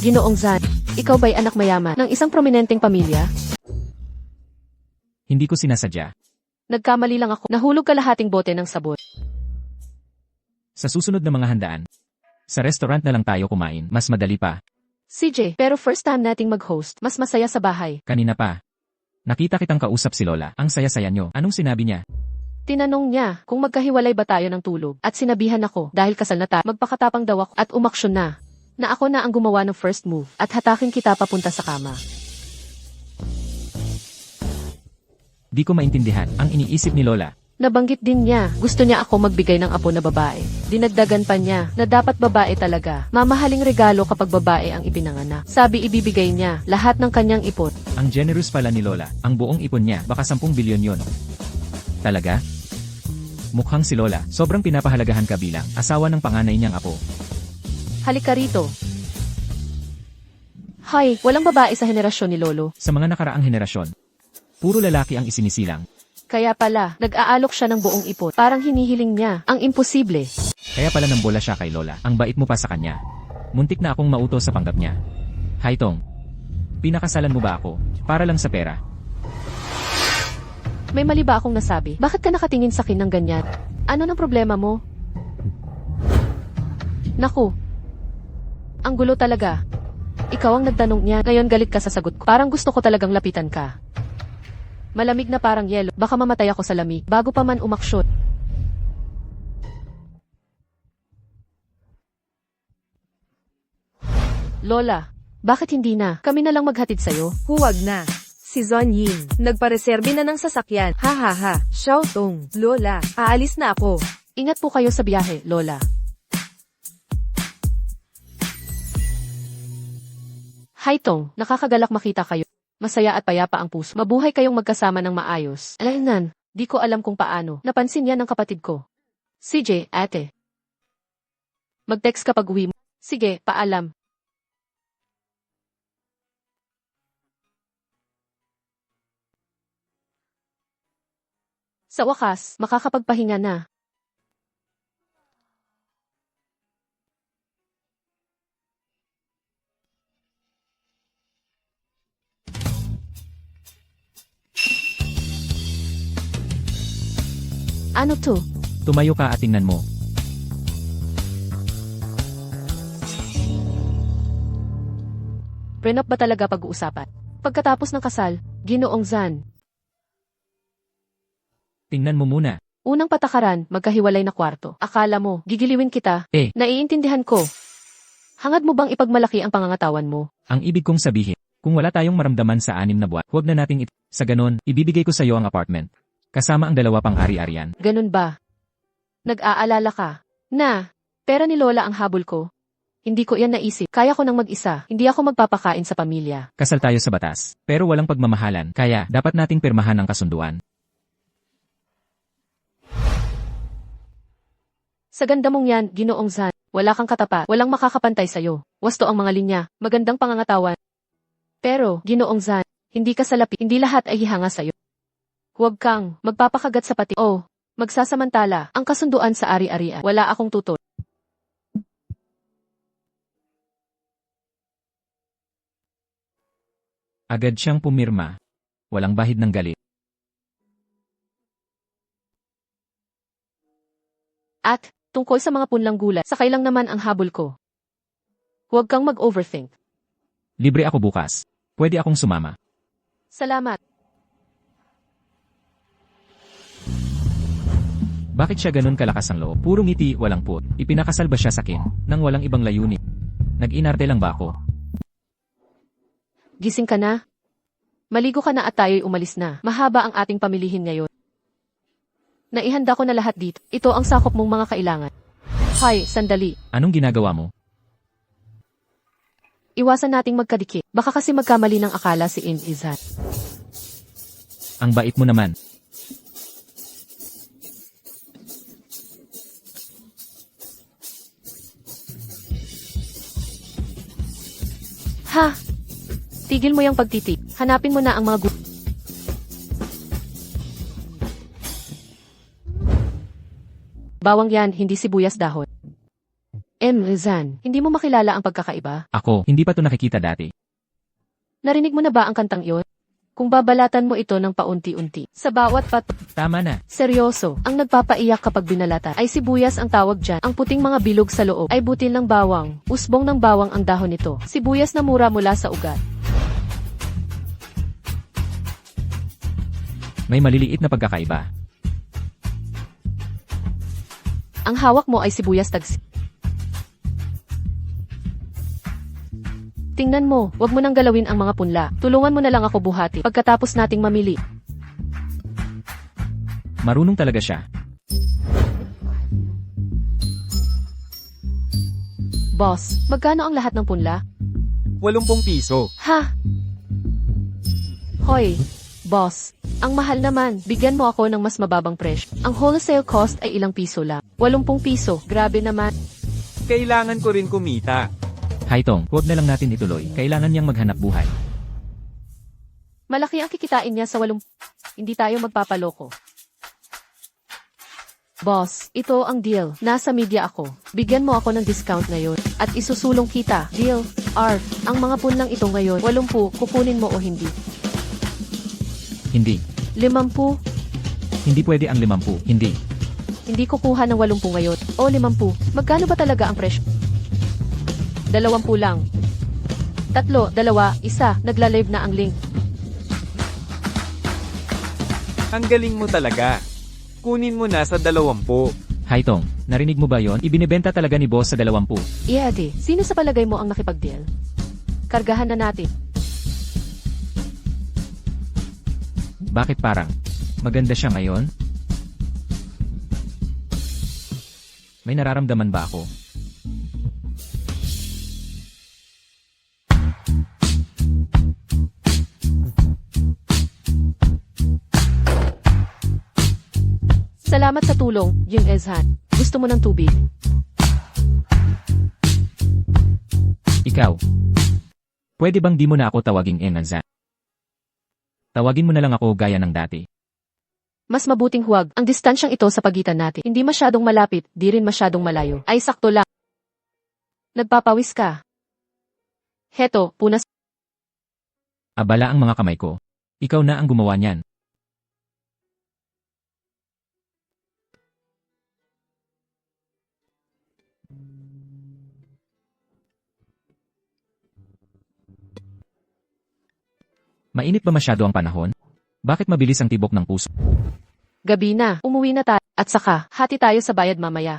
Ginoong Zan, ikaw ba'y anak mayaman ng isang prominenteng pamilya? Hindi ko sinasadya. Nagkamali lang ako. Nahulog kalahating bote ng sabon. Sa susunod na mga handaan, sa restaurant na lang tayo kumain, mas madali pa. CJ, pero first time nating mag-host, mas masaya sa bahay. Kanina pa. Nakita kitang kausap si Lola. Ang saya-saya nyo. Anong sinabi niya? Tinanong niya kung magkahiwalay ba tayo ng tulog at sinabihan ako dahil kasal na tayo, magpakatapang daw ako at umaksyon na ako na ang gumawa ng first move at hatakin kita papunta sa kama. Di ko maintindihan ang iniisip ni Lola. Nabanggit din niya, gusto niya ako magbigay ng apo na babae. Dinagdagan pa niya na dapat babae talaga. Mamahaling regalo kapag babae ang ipinanganak. Sabi ibibigay niya lahat ng kanyang ipon. Ang generous pala ni Lola. Ang buong ipon niya, baka 10 bilyon yon. Talaga? Mukhang si Lola, sobrang pinapahalagahan ka bilang asawa ng panganay niyang apo. Halika rito. Hay, walang babae sa henerasyon ni Lolo. Sa mga nakaraang henerasyon, puro lalaki ang isinisilang. Kaya pala, nag-aalok siya ng buong ipon. Parang hinihiling niya ang imposible. Kaya pala nambola siya kay Lola. Ang bait mo pa sa kanya. Muntik na akong mauto sa panggap niya. Haitong, pinakasalan mo ba ako? Para lang sa pera. May mali ba akong nasabi? Bakit ka nakatingin sa akin ng ganyan? Ano ng problema mo? Naku. Ang gulo talaga. Ikaw ang nagtanong niya, ngayon galit ka sa sagot ko. Parang gusto ko talagang lapitan ka. Malamig na parang yelo, baka mamatay ako sa lamig, bago pa man umaksyon. Lola, bakit hindi na? Kami na lang maghatid sa'yo. Huwag na. Si Zon Yin, nagpareserbe na ng sasakyan. Ha ha ha, Xiaotong, Lola, aalis na ako. Ingat po kayo sa biyahe, Lola. Hi Tong, nakakagalak makita kayo. Masaya at payapa ang puso. Mabuhay kayong magkasama ng maayos. Alaynan, di ko alam kung paano. Napansin yan ng kapatid ko. CJ, ate. Mag-text kapag uwi mo. Sige, paalam. Sa wakas, makakapagpahinga na. Ano to? Tumayo ka at tingnan mo. Prenup ba talaga pag-uusapan? Pagkatapos ng kasal, Ginoong Zan. Tingnan mo muna. Unang patakaran, magkahiwalay na kwarto. Akala mo, gigiliwin kita. Naiintindihan ko. Hangad mo bang ipagmalaki ang pangangatawan mo? Ang ibig kong sabihin, kung wala tayong maramdaman sa 6 na buwan, huwag na nating Sa ganon, ibibigay ko sa iyo ang apartment. Kasama ang 2 pang ari-arian. Ganun ba? Nag-aalala ka? Na, pera ni Lola ang habol ko. Hindi ko yan naisip. Kaya ko nang mag-isa. Hindi ako magpapakain sa pamilya. Kasal tayo sa batas, pero walang pagmamahalan, kaya dapat nating pirmahan ang kasunduan. Sa ganda mong yan, Ginoong Zan, wala kang katapat, walang makakapantay sa'yo. Wasto ang mga linya, magandang pangangatawan. Pero, Ginoong Zan, hindi ka salapi, hindi lahat ay hihanga sa'yo. Huwag kang magpapakagat sa pati. Oh, magsasamantala, ang kasunduan sa ari-arian. Wala akong tutol. Agad siyang pumirma. Walang bahid ng galit. At, tungkol sa mga punlang gulat, sakay lang naman ang habol ko. Huwag kang mag-overthink. Libre ako bukas. Pwede akong sumama. Salamat. Bakit siya ganun kalakas ang loob? Puro ngiti, walang put. Ipinakasal ba siya sa akin, nang walang ibang layunin? Nag-inarte lang ba ako? Gising ka na? Maligo ka na at tayo'y umalis na. Mahaba ang ating pamilihin ngayon. Naihanda ko na lahat dito. Ito ang sakop mong mga kailangan. Hay, sandali. Anong ginagawa mo? Iwasan nating magkadikit. Baka kasi magkamali ng akala si Izan. Ang bait mo naman. Ha? Tigil mo yung pagtitik. Hanapin mo na ang mga bawang yan, hindi sibuyas dahon. Rizan, hindi mo makilala ang pagkakaiba? Ako, hindi pa to nakikita dati. Narinig mo na ba ang kantang iyon? Kung babalatan mo ito ng paunti-unti, sa bawat Tama na. seryoso, ang nagpapaiyak kapag binalatan ay sibuyas ang tawag dyan. Ang puting mga bilog sa loob ay butil ng bawang, usbong ng bawang ang dahon nito. Sibuyas na mura mula sa ugat. May maliliit na pagkakaiba. Ang hawak mo ay sibuyas tagsi. Tingnan mo, wag mo nang galawin ang mga punla. Tulungan mo na lang ako buhati pagkatapos nating mamili. Marunong talaga siya. Boss, magkano ang lahat ng punla? 80 piso. Ha? Hoy, boss, ang mahal naman. Bigyan mo ako ng mas mababang presyo. Ang wholesale cost ay ilang piso lang. 80 piso, grabe naman. Kailangan ko rin kumita. Haitong, huwag na lang natin ituloy. Kailangan niyang maghanap buhay. Malaki ang kikitain niya sa 80. Hindi tayo magpapaloko. Boss, ito ang deal. Nasa media ako. Bigyan mo ako ng discount ngayon. At isusulong kita. Deal. Arf, ang mga punlang ito ngayon, 80, kukunin mo o hindi? Hindi. 50? Hindi pwede ang 50. Hindi. Hindi kukuha ng 80 ngayon. O 50. Magkano ba talaga ang presyo? 20 lang. 3, 2, 1, nagla-live na ang link. Ang galing mo talaga. Kunin mo na sa 20. Haitong, narinig mo ba yon? Ibinebenta talaga ni boss sa 20. Iyade, sino sa palagay mo ang nakipag-deal? Kargahan na natin. Bakit parang maganda siya ngayon? May nararamdaman ba ako? Salamat sa tulong, Jing Ezhan. Gusto mo ng tubig? Ikaw. Pwede bang di mo na ako tawaging Enanza? Tawagin mo na lang ako gaya ng dati. Mas mabuting huwag. Ang distansyang ito sa pagitan natin. Hindi masyadong malapit, di rin masyadong malayo. Ay sakto lang. Nagpapawis ka. Heto, punas. Abala ang mga kamay ko. Ikaw na ang gumawa niyan. Mainit ba masyado ang panahon? Bakit mabilis ang tibok ng puso? Gabi na, umuwi na tayo. At saka, hati tayo sa bayad mamaya.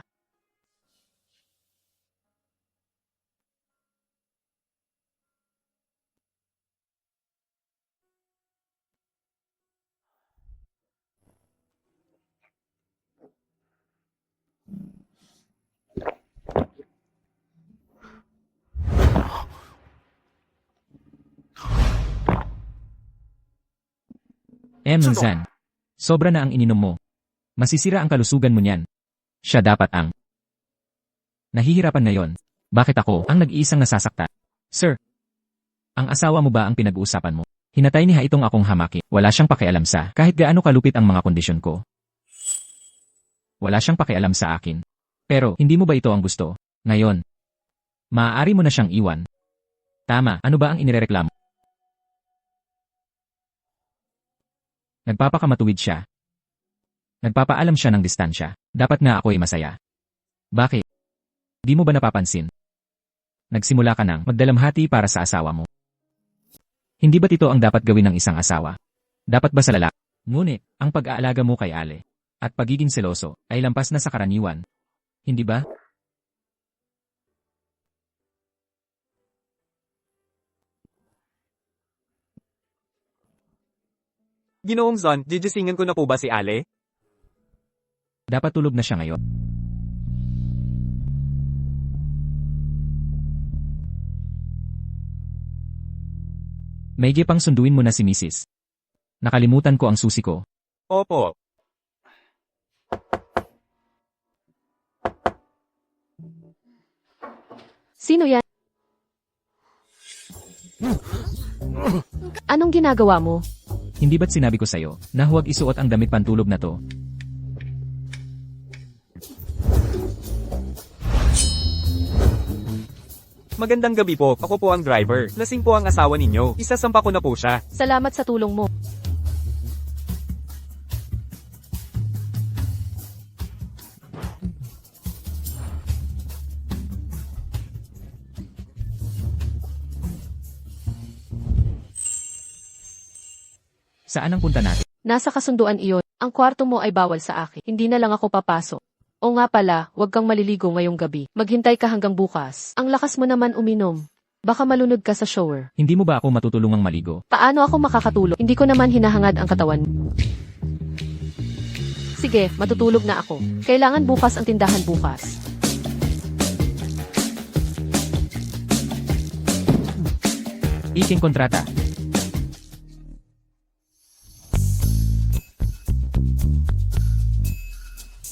Zan. Sobra na ang ininom mo. Masisira ang kalusugan mo niyan. Siya dapat ang nahihirapan ngayon. Bakit ako ang nag-iisang nasasaktan? Sir, ang asawa mo ba ang pinag-uusapan mo? Hinatay niya itong akong hamaki. Wala siyang pakialam sa kahit gaano kalupit ang mga kondisyon ko. Wala siyang pakialam sa akin. Pero, hindi mo ba ito ang gusto? Ngayon, maaari mo na siyang iwan. Tama, ano ba ang inirereklamo? Nagpapakamatuwid siya. Nagpapaalam siya ng distansya. Dapat nga ako'y masaya. Bakit? Di mo ba napapansin? Nagsimula ka ng magdalamhati para sa asawa mo. Hindi ba't ito ang dapat gawin ng isang asawa? Dapat ba sa lalaki? Ngunit, ang pag-aalaga mo kay Ale at pagiging seloso ay lampas na sa karaniwan. Hindi ba? Ginoong Zon, gigisingan ko na po ba si Ale? Dapat tulog na siya ngayon. Maigi pang sunduin mo na si Mrs. Nakalimutan ko ang susi ko. Opo. Sino yan? Anong ginagawa mo? Hindi ba't sinabi ko sa'yo na huwag isuot ang damit pantulog na to? Magandang gabi po, ako po ang driver. Lasing po ang asawa ninyo. Isasampa ko na po siya. Salamat sa tulong mo. Saan ang punta natin? Nasa kasunduan iyon. Ang kwarto mo ay bawal sa akin. Hindi na lang ako papasok. O nga pala, huwag kang maliligo ngayong gabi. Maghintay ka hanggang bukas. Ang lakas mo naman uminom. Baka malunod ka sa shower. Hindi mo ba ako matutulungang maligo? Paano ako makakatulog? Hindi ko naman hinahangad ang katawan. Sige, matutulog na ako. Kailangan bukas ang tindahan bukas. Iking kontrata.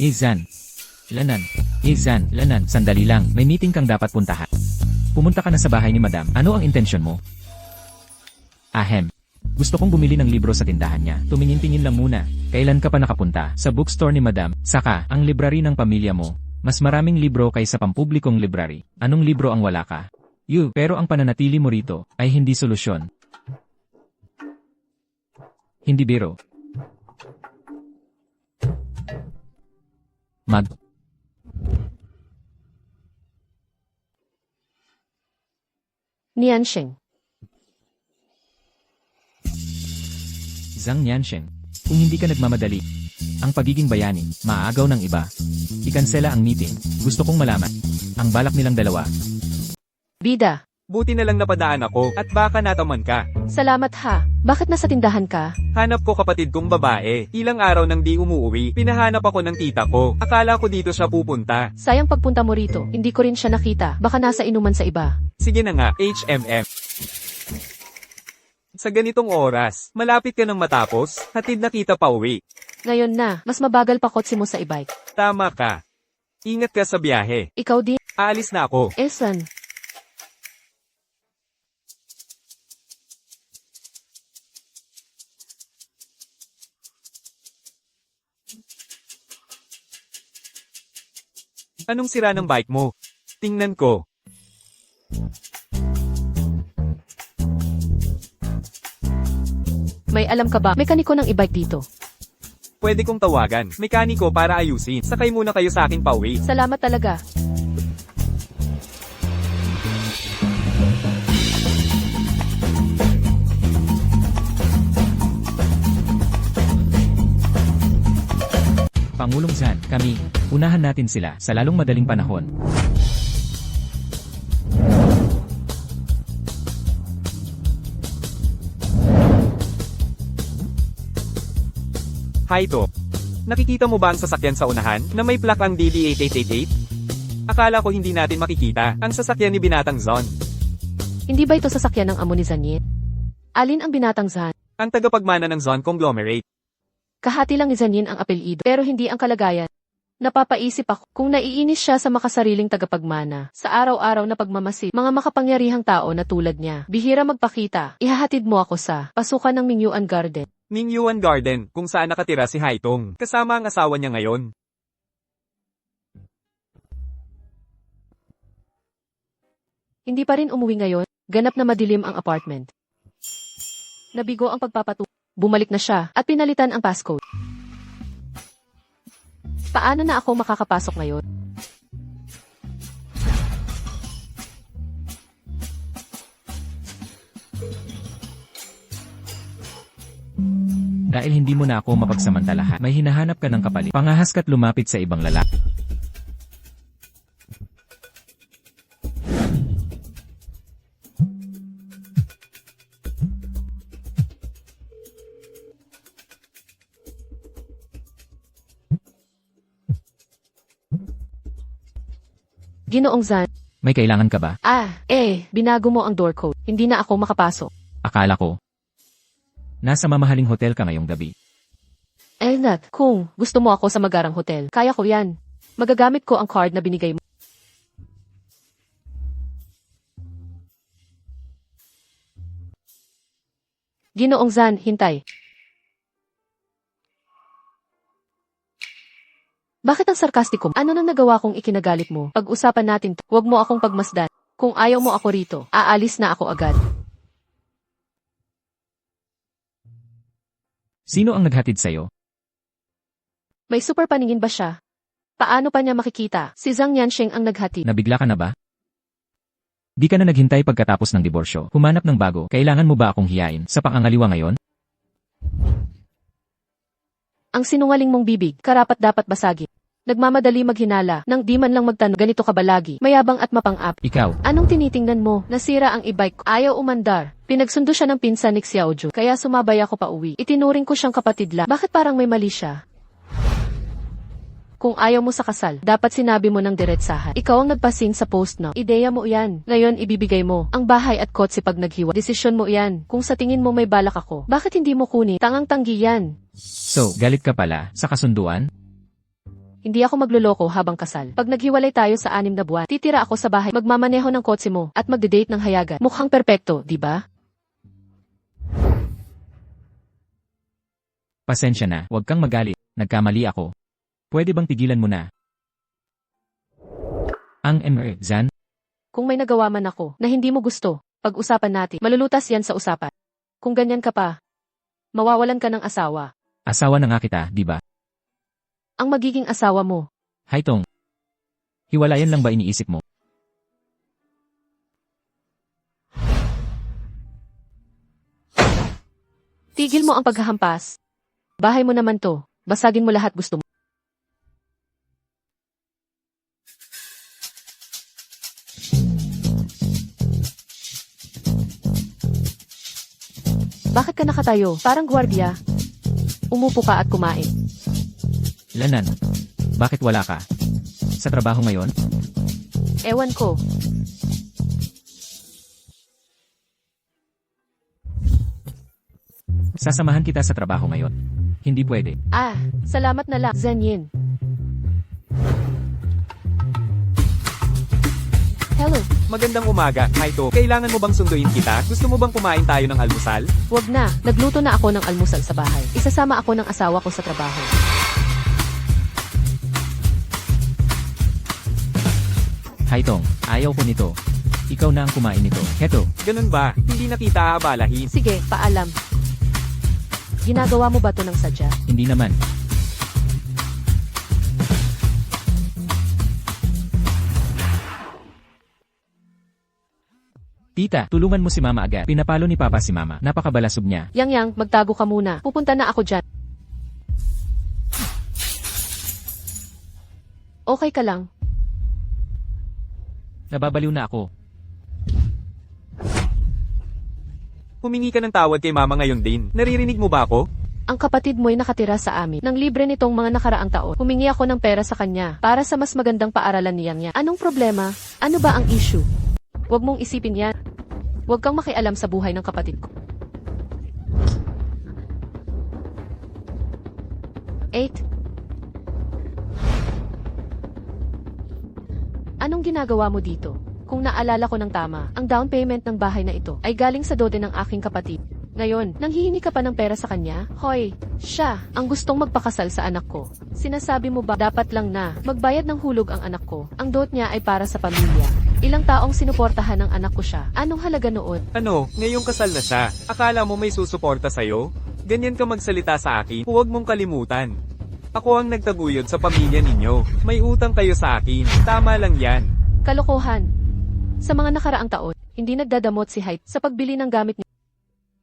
Izan. Lanan, sandali lang, may meeting kang dapat puntahan. Pumunta ka na sa bahay ni Madam. Ano ang intensyon mo? Ahem. Gusto kong bumili ng libro sa tindahan niya. Tumingin-tingin lang muna. Kailan ka pa nakapunta? Sa bookstore ni Madam. Saka, ang library ng pamilya mo. Mas maraming libro kaysa pampublikong library. Anong libro ang wala ka? Pero ang pananatili mo rito ay hindi solusyon. Hindi biro. Niansheng. Zhang Niansheng. Kung hindi ka nagmamadali, ang pagiging bayani, maaagaw ng iba. Ikansela ang meeting. Gusto kong malaman. Ang balak nilang dalawa. Bida. Buti na lang napadaan ako, at baka nataman ka. Salamat ha. Bakit nasa tindahan ka? Hanap ko kapatid kong babae. Ilang araw nang di umuwi, pinahanap ako ng tita ko. Akala ko dito siya pupunta. Sayang pagpunta mo rito. Hindi ko rin siya nakita. Baka nasa inuman sa iba. Sige na nga, HMM. Sa ganitong oras, malapit ka nang matapos, hatid na kita pa uwi. Ngayon na, mas mabagal pa kotse mo sa e-bike. Tama ka. Ingat ka sa biyahe. Ikaw din, Aalis na ako. Esan. Anong sira ng bike mo? Tingnan ko. May alam ka ba, mekaniko ng e-bike dito. Pwede kong tawagan. Mekaniko para ayusin. Sakay muna kayo sa akin pauwi. Salamat talaga. Pangulong Zan, kami, unahan natin sila sa lalong madaling panahon. Haito. Nakikita mo ba ang sasakyan sa unahan na may plakang DD8888? Akala ko hindi natin makikita ang sasakyan ni Binatang Zon. Hindi ba ito sasakyan ng amo ni Zanyin? Alin ang Binatang Zan? Ang tagapagmana ng Zon Conglomerate. Kahati lang ni Zanyin ang apelyido, pero hindi ang kalagayan. Napapaisip ako kung naiinis siya sa makasariling tagapagmana. Sa araw-araw na pagmamasid, mga makapangyarihang tao na tulad niya. Bihira magpakita, ihahatid mo ako sa pasukan ng Mingyuan Garden. Mingyuan Garden, kung saan nakatira si Haitong, kasama ang asawa niya ngayon. Hindi pa rin umuwi ngayon, ganap na madilim ang apartment. Nabigo ang pagpapatu. Bumalik na siya at pinalitan ang passcode. Paano na ako makakapasok ngayon? Dahil hindi mo na ako mapagsamantalahan, may hinahanap ka ng kapalit. Pangahas ka't lumapit sa ibang lalaki. Ginoong Zan, May kailangan ka ba? binago mo ang door code. Hindi na ako makapasok. Akala ko. Nasa mamahaling hotel ka ngayong gabi. Kung gusto mo ako sa magarang hotel, kaya ko yan. Magagamit ko ang card na binigay mo. Ginoong Zan, hintay. Bakit ang sarkastiko? Ano nang nagawa kong ikinagalit mo? Pag-usapan natin to. Huwag mo akong pagmasdan. Kung ayaw mo ako rito, aalis na ako agad. Sino ang naghatid sa'yo? May super paningin ba siya? Paano pa niya makikita? Si Zhang Yansheng ang naghatid. Nabigla ka na ba? Di ka na naghintay pagkatapos ng diborsyo. Humanap ng bago. Kailangan mo ba akong hiyain sa pangangaliwa ngayon? Ang sinungaling mong bibig, karapat dapat basagin. Nagmamadali maghinala, nang di man lang magtanong, ganito ka ba lagi, mayabang at mapang-up. Ikaw, Anong tinitingnan mo? Nasira ang e-bike ko. Ayaw umandar. Pinagsundo siya ng pinsan ni Xiaoju, kaya sumabay ako pa uwi. Itinuring ko siyang kapatid lang. Bakit parang may mali siya? Kung ayaw mo sa kasal, dapat sinabi mo ng diretsahan. Ikaw ang nagpasin sa post na. Ideya mo yan. Ngayon ibibigay mo. Ang bahay at kotse pag naghiwa. Desisyon mo yan. Kung sa tingin mo may balak ako, bakit hindi mo kunin? Tangang-tanggi yan. so, galit ka pala sa kasunduan? Hindi ako magluloko habang kasal. Pag naghiwalay tayo sa 6 na buwan, titira ako sa bahay, magmamaneho ng kotse mo, at magde-date ng hayagan. Mukhang perpekto, di ba? Pasensya na, huwag kang magalit. Nagkamali ako. Pwede bang tigilan mo na? Ang Zan? Kung may nagawa man ako na hindi mo gusto, pag-usapan natin. Malulutas yan sa usapan. Kung ganyan ka pa, mawawalan ka ng asawa. Asawa na nga kita, di ba? Ang magiging asawa mo. Haitong. Hiwalayan lang ba iniisip mo? Tigil mo ang paghahampas. Bahay mo naman to. Basagin mo lahat gusto mo. Bakit ka nakatayo? Parang gwardiya. Umupo ka at kumain. Lanan. Bakit wala ka? Sa trabaho ngayon? Ewan ko. Sasamahan kita sa trabaho ngayon. Hindi pwede. Salamat na lang, Zanyin. Hello. Magandang umaga, Haito. Kailangan mo bang sunduin kita? Gusto mo bang kumain tayo ng almusal? Wag na. Nagluto na ako ng almusal sa bahay. Isasama ako ng asawa ko sa trabaho. Haitong, ayaw ko nito. Ikaw na ang kumain nito. Heto, Ganun ba? Hindi na kita aabalahin. Sige, paalam. Ginagawa mo ba to ng sadya? hindi naman. Tita, tulungan mo si Mama agad. Pinapalo ni Papa si Mama. Napakabalasog niya. Yang, magtago ka muna. Pupunta na ako dyan. Okay ka lang. Nababaliw na ako. Humingi ka ng tawad kay mama ngayon din. Naririnig mo ba ako? Ang kapatid mo'y nakatira sa amin. Nang libre nitong mga nakaraang taon, humingi ako ng pera sa kanya para sa mas magandang paaralan niya. Anong problema? Ano ba ang issue? Huwag mong isipin yan. Huwag kang makialam sa buhay ng kapatid ko. 8. Anong ginagawa mo dito? Kung naalala ko ng tama, ang down payment ng bahay na ito ay galing sa dode ng aking kapatid. Ngayon, nanghihingi ka pa ng pera sa kanya? Hoy, siya ang gustong magpakasal sa anak ko. Sinasabi mo ba dapat lang na magbayad ng hulog ang anak ko? Ang dot niya ay para sa pamilya. Ilang taong sinuportahan ng anak ko siya. Anong halaga noon? Ano, ngayong kasal na siya? Akala mo may susuporta sa'yo? Ganyan ka magsalita sa akin, huwag mong kalimutan. Ako ang nagtaguyod sa pamilya ninyo. May utang kayo sa akin. Tama lang yan. Kalokohan. Sa mga nakaraang taon, hindi nagdadamot si Hyde sa pagbili ng gamit niya.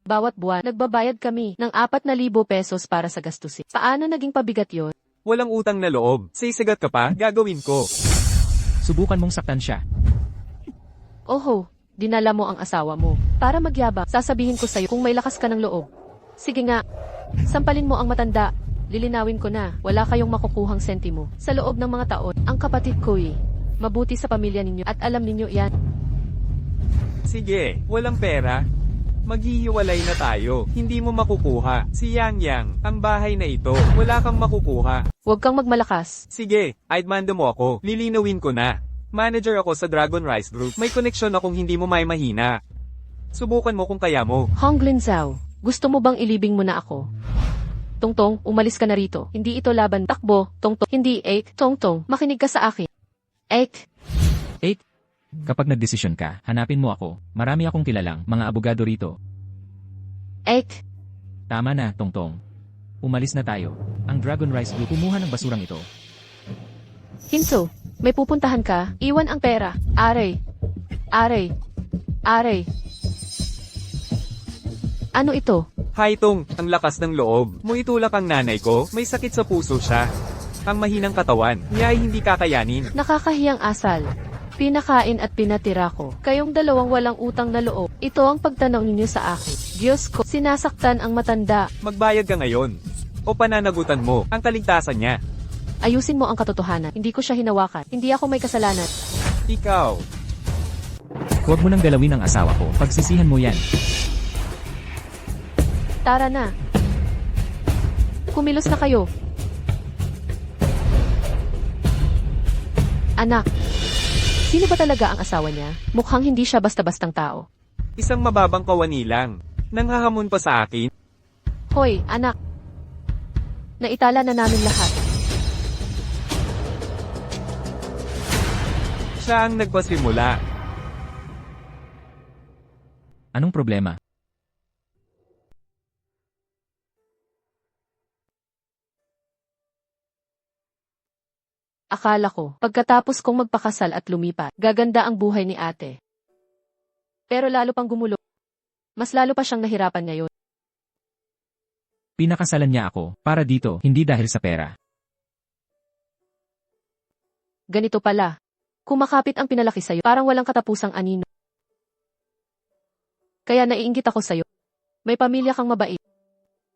Bawat buwan, nagbabayad kami ng 4,000 pesos para sa gastusin. Paano naging pabigat yon? Walang utang na loob. Sisigat ka pa, gagawin ko. Subukan mong saktan siya. Oho, dinala mo ang asawa mo. Para magyabang, sasabihin ko sa'yo kung may lakas ka ng loob. Sige nga, sampalin mo ang matanda. Lilinawin ko na, wala kayong makukuhang sentimo. Sa loob ng mga taon, ang kapatid ko'y mabuti sa pamilya ninyo at alam ninyo yan. Sige, walang pera. Maghihiwalay na tayo. Hindi mo makukuha. Si Yang Yang, ang bahay na ito, wala kang makukuha. Huwag kang magmalakas. Sige, aidmando mo ako. Lilinawin ko na. Manager ako sa Dragon Rice Group. May koneksyon akong hindi mo may mahina. Subukan mo kung kaya mo. Hong Lin Zhao, gusto mo bang ilibing mo na ako? Tongtong, umalis ka na rito. Hindi ito laban. Takbo, Tongtong. Hindi, 8. Tongtong, makinig ka sa akin. 8. 8. Kapag nagdesisyon ka, hanapin mo ako. Marami akong kilalang mga abogado rito. 8. Tama na, Tongtong. Umalis na tayo. Ang Dragon Rice Group kumuha ng basurang ito. Hinso, may pupuntahan ka? Iwan ang pera. Aray. Aray. Aray. Ano ito? Hay Tong, ang lakas ng loob. Mo itulak ang nanay ko, may sakit sa puso siya. Ang mahinang katawan, niya ay hindi kakayanin. Nakakahiyang asal. Pinakain at pinatira ko. Kayong dalawang walang utang na loob. Ito ang pagtanaw ninyo sa akin. Diyos ko, sinasaktan ang matanda. Magbayad ka ngayon. O pananagutan mo, ang kaligtasan niya. Ayusin mo ang katotohanan. Hindi ko siya hinawakan. Hindi ako may kasalanan. Ikaw. Huwag mo nang galawin ang asawa ko. Pagsisihan mo yan. Tara na. Kumilos na kayo. Anak. Sino ba talaga ang asawa niya? Mukhang hindi siya basta-bastang tao. Isang mababang kawani lang. Nanghahamon pa sa akin. Hoy, anak. Naitala na namin lahat. Siya ang nagpasimula. Anong problema? Akala ko, pagkatapos kong magpakasal at lumipat, gaganda ang buhay ni ate. Pero lalo pang gumulo. Mas lalo pa siyang nahirapan ngayon. Pinakasalan niya ako, para dito, hindi dahil sa pera. Ganito pala. Kumakapit ang pinalaki sa'yo, parang walang katapusang anino. Kaya naiinggit ako sa'yo. May pamilya kang mabait.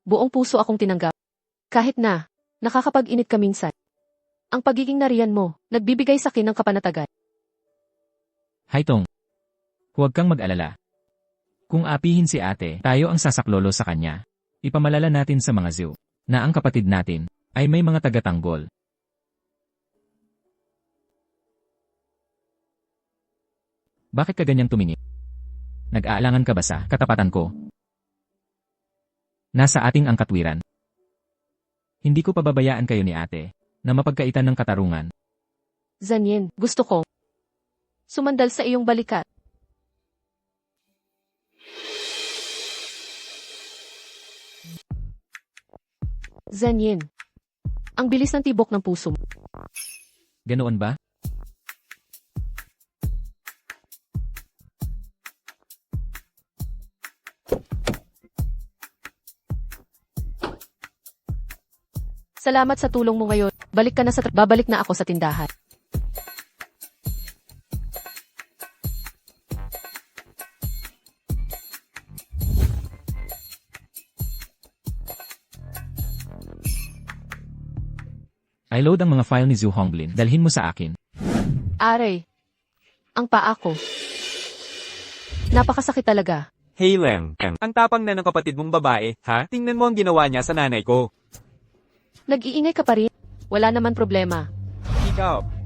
Buong puso akong tinanggap. Kahit na, nakakapag-init ka minsan. Ang pagiging nariyan mo, nagbibigay sa akin ng kapanatagan. Hay Tong. Huwag kang mag-alala. Kung apihin si ate, tayo ang sasaklolo sa kanya. Ipamalala natin sa mga ziw, na ang kapatid natin, ay may mga tagatanggol. Bakit ka ganyang tumingin? Nag-aalangan ka ba sa katapatan ko? Nasa ating ang katwiran. Hindi ko pababayaan kayo ni ate, na mapagkaitan ng katarungan. Zanyin, gusto ko sumandal sa iyong balikat. Zanyin, ang bilis ng tibok ng puso mo. Ganoon ba? Salamat sa tulong mo ngayon. Balik ka na babalik na ako sa tindahan. I load ang mga file ni Zhu Honglin. Dalhin mo sa akin. Aray. Ang paa ko. Napakasakit talaga. Hey Leng, ang tapang na ng kapatid mong babae, ha? Tingnan mo ang ginawa niya sa nanay ko. Nag-iingay ka pa rin. Wala naman problema. Ikaw.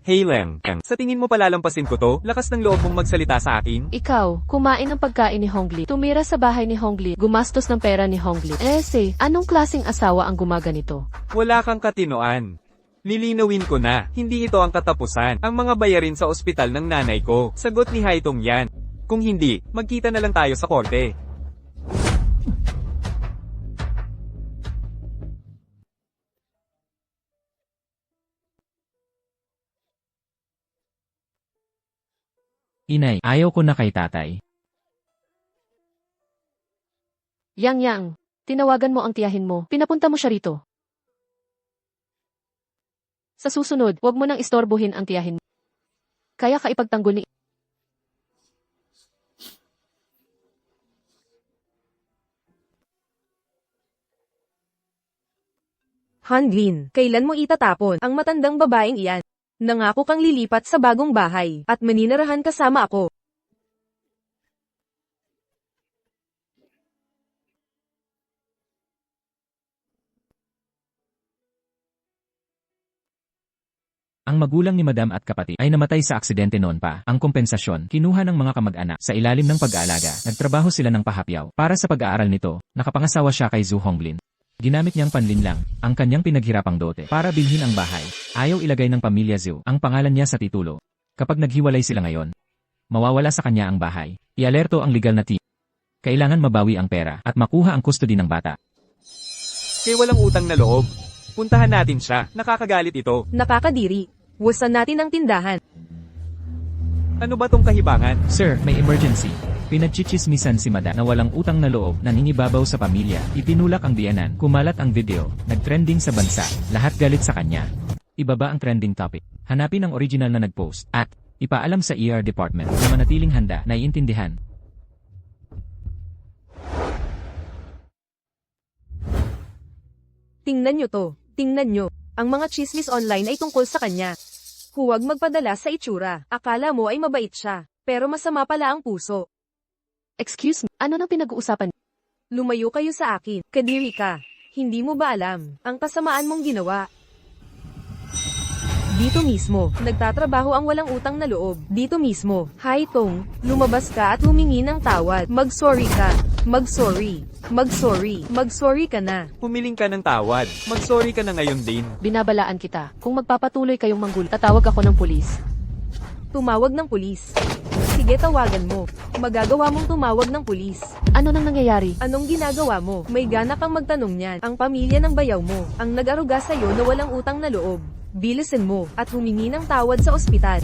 Hey Leng, sa tingin mo palalampasin ko to? Lakas ng loob mong magsalita sa akin? Ikaw, kumain ng pagkain ni Hongli. Tumira sa bahay ni Hongli. Gumastos ng pera ni Hongli. Anong klaseng asawa ang gumaganito? Wala kang katinoan. Lilinawin ko na, hindi ito ang katapusan. Ang mga bayarin sa ospital ng nanay ko. Sagot ni Haitong yan. Kung hindi, magkita na lang tayo sa korte. Inay, ayaw ko na kay tatay. Yang, tinawagan mo ang tiyahin mo. Pinapunta mo siya rito. Sa susunod, huwag mo nang istorbohin ang tiyahin mo. Kaya ka ipagtanggol ni... Honglin, kailan mo itatapon ang matandang babaeng iyan? Nangako kang lilipat sa bagong bahay at maninirahan kasama ako. Ang magulang ni Madam at kapatid ay namatay sa aksidente noon pa. Ang kompensasyon, kinuha ng mga kamag-anak sa ilalim ng pag-aalaga. Nagtrabaho sila ng pahapyaw. Para sa pag-aaral nito, nakapangasawa siya kay Zhu Honglin. Ginamit niyang panlinlang ang kanyang pinaghirapang dote para bilhin ang bahay. Ayaw ilagay ng pamilya Zhu ang pangalan niya sa titulo. Kapag naghiwalay sila ngayon, mawawala sa kanya ang bahay. Ialerto ang legal na team. Kailangan mabawi ang pera at makuha ang custody ng bata. Kaya walang utang na loob. Puntahan natin siya, nakakagalit ito. Nakakadiri. Wasan natin ang tindahan. Ano ba tong kahibangan? Sir, may emergency. Pinagchichismisan si Madam na walang utang na loob, nangingibabaw sa pamilya, itinulak ang biyanan, kumalat ang video, nagtrending sa bansa, lahat galit sa kanya. Ibaba ang trending topic. Hanapin ang original na nagpost, at ipaalam sa ER department na manatiling handa, naiintindihan. Tingnan nyo to. Tingnan nyo. Ang mga chismis online ay tungkol sa kanya. Huwag magpadala sa itsura. Akala mo ay mabait siya, pero masama pala ang puso. Excuse me, ano nang pinag-uusapan? Lumayo kayo sa akin. Kadiri ka. Hindi mo ba alam ang kasamaan mong ginawa? Dito mismo, nagtatrabaho ang walang utang na loob. Dito mismo, Haitong, lumabas ka at humingi ng tawad. Mag-sorry ka. Mag-sorry. Mag-sorry. Mag-sorry ka na. Humiling ka ng tawad. Mag-sorry ka na ngayon din. Binabalaan kita. Kung magpapatuloy kayong manggul, tatawag ako ng pulis. Tumawag ng pulis. Sige, tawagan mo. Magagawa mong tumawag ng pulis. Ano nang nangyayari? Anong ginagawa mo? May gana kang magtanong niyan. Ang pamilya ng bayaw mo, ang nag-aruga sa'yo na walang utang na loob. Bilisin mo, at humingi ng tawad sa ospital.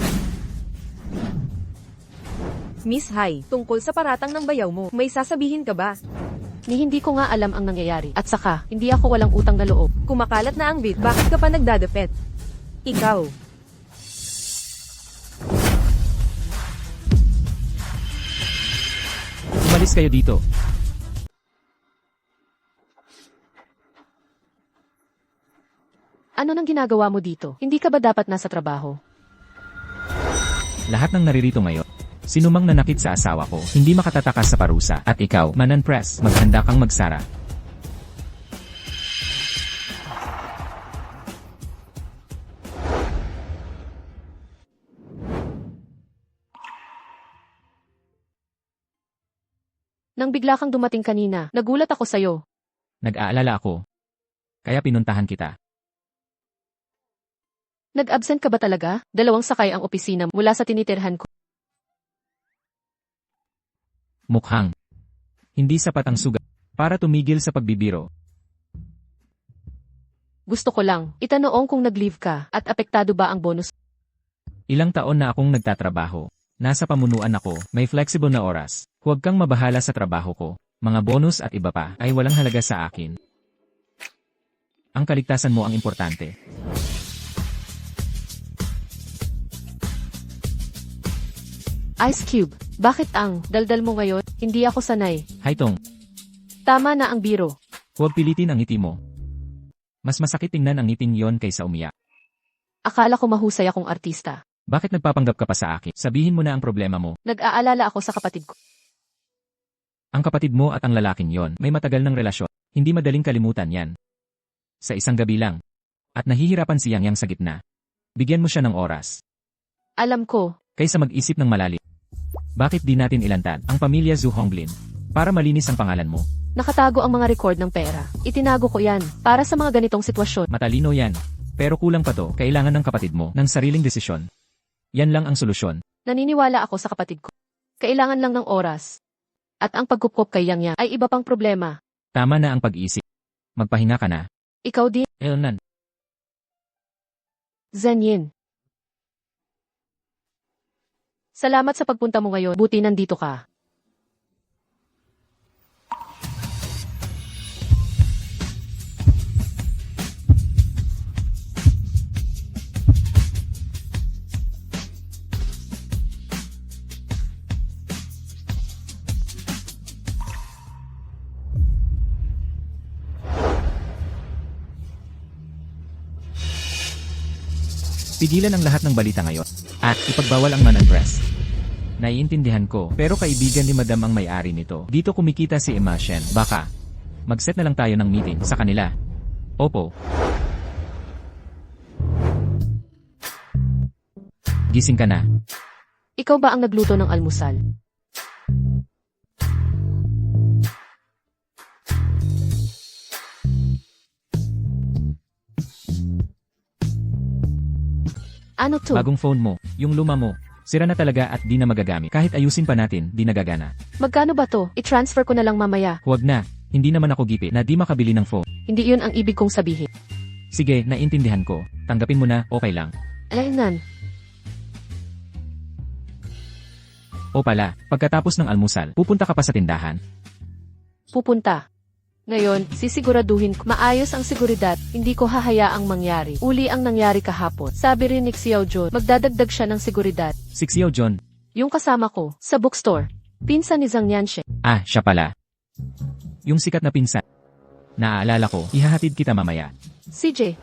Miss Hai, tungkol sa paratang ng bayaw mo, may sasabihin ka ba? Ni hindi ko nga alam ang nangyayari. At saka, hindi ako walang utang na loob. Kumakalat na ang bid, bakit ka pa nagdadepet? Ikaw. Umalis kayo dito. Ano nang ginagawa mo dito? Hindi ka ba dapat nasa trabaho? Lahat ng naririto ngayon. Sinumang nanakit sa asawa ko, hindi makatatakas sa parusa. At ikaw, Manan Press, maghanda kang magsara. Nang bigla kang dumating kanina, nagulat ako sa'yo. Nag-aalala ako. Kaya pinuntahan kita. Nag-absent ka ba talaga? 2 sakay ang opisina mula sa tinitirhan ko. Mukhang hindi sapat ang sugat para tumigil sa pagbibiro. Gusto ko lang, itanoong kung nag-leave ka, at apektado ba ang bonus? Ilang taon na akong nagtatrabaho. Nasa pamunuan ako, may flexible na oras. Huwag kang mabahala sa trabaho ko. Mga bonus at iba pa ay walang halaga sa akin. Ang kaligtasan mo ang importante. Ice Cube, bakit ang daldal mo ngayon? Hindi ako sanay. Haitong, Tama na ang biro. huwag pilitin ang ngiti mo. Mas masakit tingnan ang ngipin yon kaysa umiyak. Akala ko mahusay akong artista. Bakit nagpapanggap ka pa sa akin? Sabihin mo na ang problema mo. Nag-aalala ako sa kapatid ko. Ang kapatid mo at ang lalaking yon may matagal ng relasyon. Hindi madaling kalimutan yan. Sa isang gabi lang. At nahihirapan si Yang Yang sa gitna. Bigyan mo siya ng oras. Alam ko, Kaysa mag-isip ng malalim. Bakit di natin ilantad ang pamilya Zhu Honglin? Para malinis ang pangalan mo. nakatago ang mga record ng pera. Itinago ko yan para sa mga ganitong sitwasyon. Matalino yan. Pero kulang pa to, kailangan ng kapatid mo ng sariling desisyon. Yan lang ang solusyon. Naniniwala ako sa kapatid ko. Kailangan lang ng oras. At ang pagkupkop kay Yang Yang ay iba pang problema. Tama na ang pag-iisip. Magpahinga ka na. Ikaw din, Elnan. Zenyin. Salamat sa pagpunta mo ngayon. Buti nandito ka. Pigilan ang lahat ng balita ngayon. At ipagbawal ang man-undress. Naiintindihan ko, pero kaibigan ni Madam ang may-ari nito. Dito kumikita si Emma Shen. Baka, mag-set na lang tayo ng meeting sa kanila. Opo. Gising ka na. Ikaw ba ang nagluto ng almusal? Ano to? Bagong phone mo, yung luma mo. Sira na talaga at di na magagamit. Kahit ayusin pa natin, di nagagana. Magkano ba to? I-transfer ko na lang mamaya. Huwag na, hindi naman ako gipi na di makabili ng phone. Hindi yun ang ibig kong sabihin. Sige, naintindihan ko. Tanggapin mo na, okay lang. Alaynan, O pala, pagkatapos ng almusal, pupunta ka pa sa tindahan. pupunta. Ngayon, sisiguraduhin ko maayos ang seguridad, hindi ko hahayaang mangyari. Uli ang nangyari kahapon. Sabi rin ni Xiao Jun, magdadagdag siya ng seguridad. Si Xiao John. Yung kasama ko, sa bookstore. Pinsan ni Zhang Yanxie. Ah, siya pala. Yung sikat na pinsan. Naaalala ko, ihahatid kita mamaya. CJ,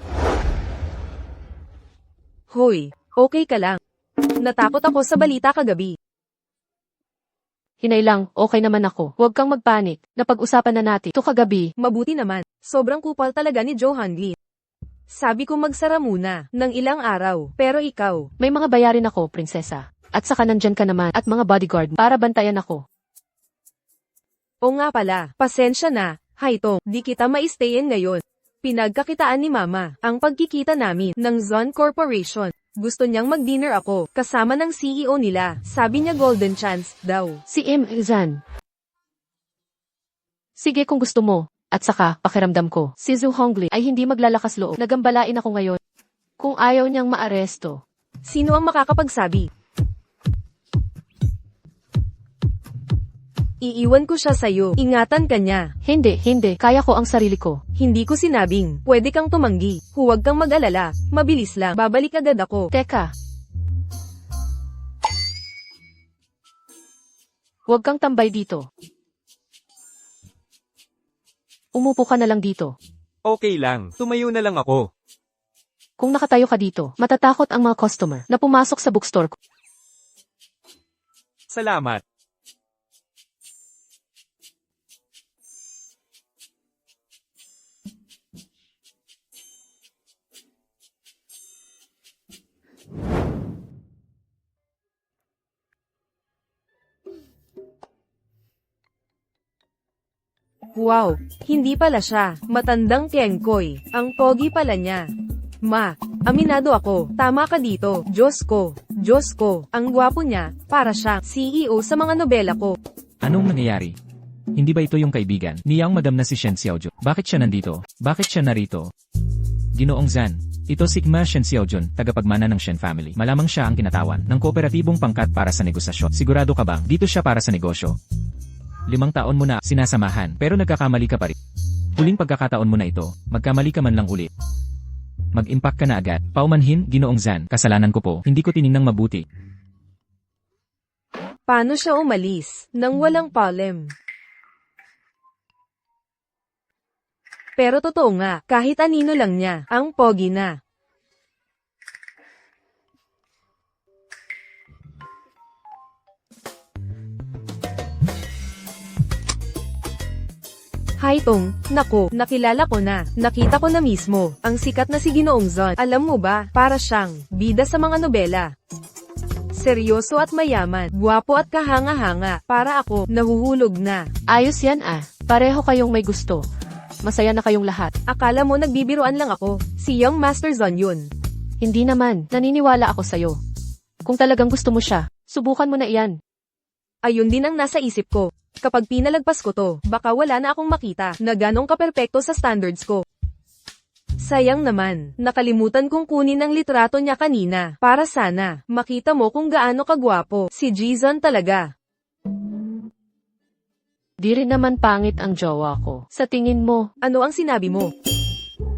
Hoy, okay ka lang. Natakot ako sa balita kagabi. hinay lang, okay naman ako. Huwag kang magpanik. Napag-usapan na natin. Ito kagabi, Mabuti naman. Sobrang kupal talaga ni Johan Lee. Sabi ko magsara muna ng ilang araw. Pero ikaw, may mga bayarin ako, prinsesa. At saka nandyan ka naman, at mga bodyguard para bantayan ako. o nga pala, pasensya na. Haitong, di kita ma-stayin ngayon. Pinagkakitaan ni Mama ang pagkikita namin ng Zon Corporation. Gusto niyang mag-dinner ako, kasama ng CEO nila. Sabi niya golden chance, daw. Si Im Zan. Sige kung gusto mo. At saka, pakiramdam ko, si Zhu Hongli ay hindi maglalakas loob. Nagambalain ako ngayon. Kung ayaw niyang maaresto. Sino ang makakapagsabi? Iiwan ko siya sa'yo. Ingatan ka niya. Hindi, kaya ko ang sarili ko. Hindi ko sinabing, pwede kang tumanggi. Huwag kang mag-alala. Mabilis lang. Babalik agad ako. Teka. Huwag kang tambay dito. Umupo ka na lang dito. Okay lang, tumayo na lang ako. Kung nakatayo ka dito, matatakot ang mga customer na pumasok sa bookstore ko. Salamat. Wow, hindi pala siya. Matandang Tiengkoy. Ang pogi pala niya. Ma, aminado ako. Tama ka dito. Diyos ko. Ang gwapo niya. Para siya, CEO sa mga nobela ko. Anong nangyayari? Hindi ba ito yung kaibigan ni Yang Madam na si Shen Xiaojun? Bakit siya nandito? Bakit siya narito? Ginoong Zan, ito si Kma Shen Xiaojun, tagapagmana ng Shen family. Malamang siya ang kinatawan ng kooperatibong pangkat para sa negosasyon. Sigurado ka bang dito siya para sa negosyo? 5 taon mo na sinasamahan pero nagkakamali ka pa rin. Huling pagkakataon mo na ito, magkamali ka man lang ulit. Mag-impact ka na agad. Paumanhin, Ginoong Zan, kasalanan ko po, hindi ko tininang mabuti. Paano siya umalis nang walang palem? Pero totoo nga, kahit anino lang niya, ang pogi na. Haitong, nako, nakilala ko na, nakita ko na mismo, ang sikat na si Ginoong Zon. Alam mo ba, para siyang, bida sa mga nobela. Seryoso at mayaman, gwapo at kahanga-hanga, para ako, nahuhulog na. Ayos yan ah. Pareho kayong may gusto. Masaya na kayong lahat. Akala mo nagbibiruan lang ako, si Young Master Zon yun. Hindi naman, naniniwala ako sa'yo. Kung talagang gusto mo siya, subukan mo na iyan. Ayun din ang nasa isip ko. Kapag pinalagpas ko to, baka wala na akong makita na ganong kaperpekto sa standards ko. Sayang naman, nakalimutan kong kunin ang litrato niya kanina, para sana, makita mo kung gaano kagwapo, si Jizon talaga. Di rin naman pangit ang jowa ko. Sa tingin mo, Ano ang sinabi mo?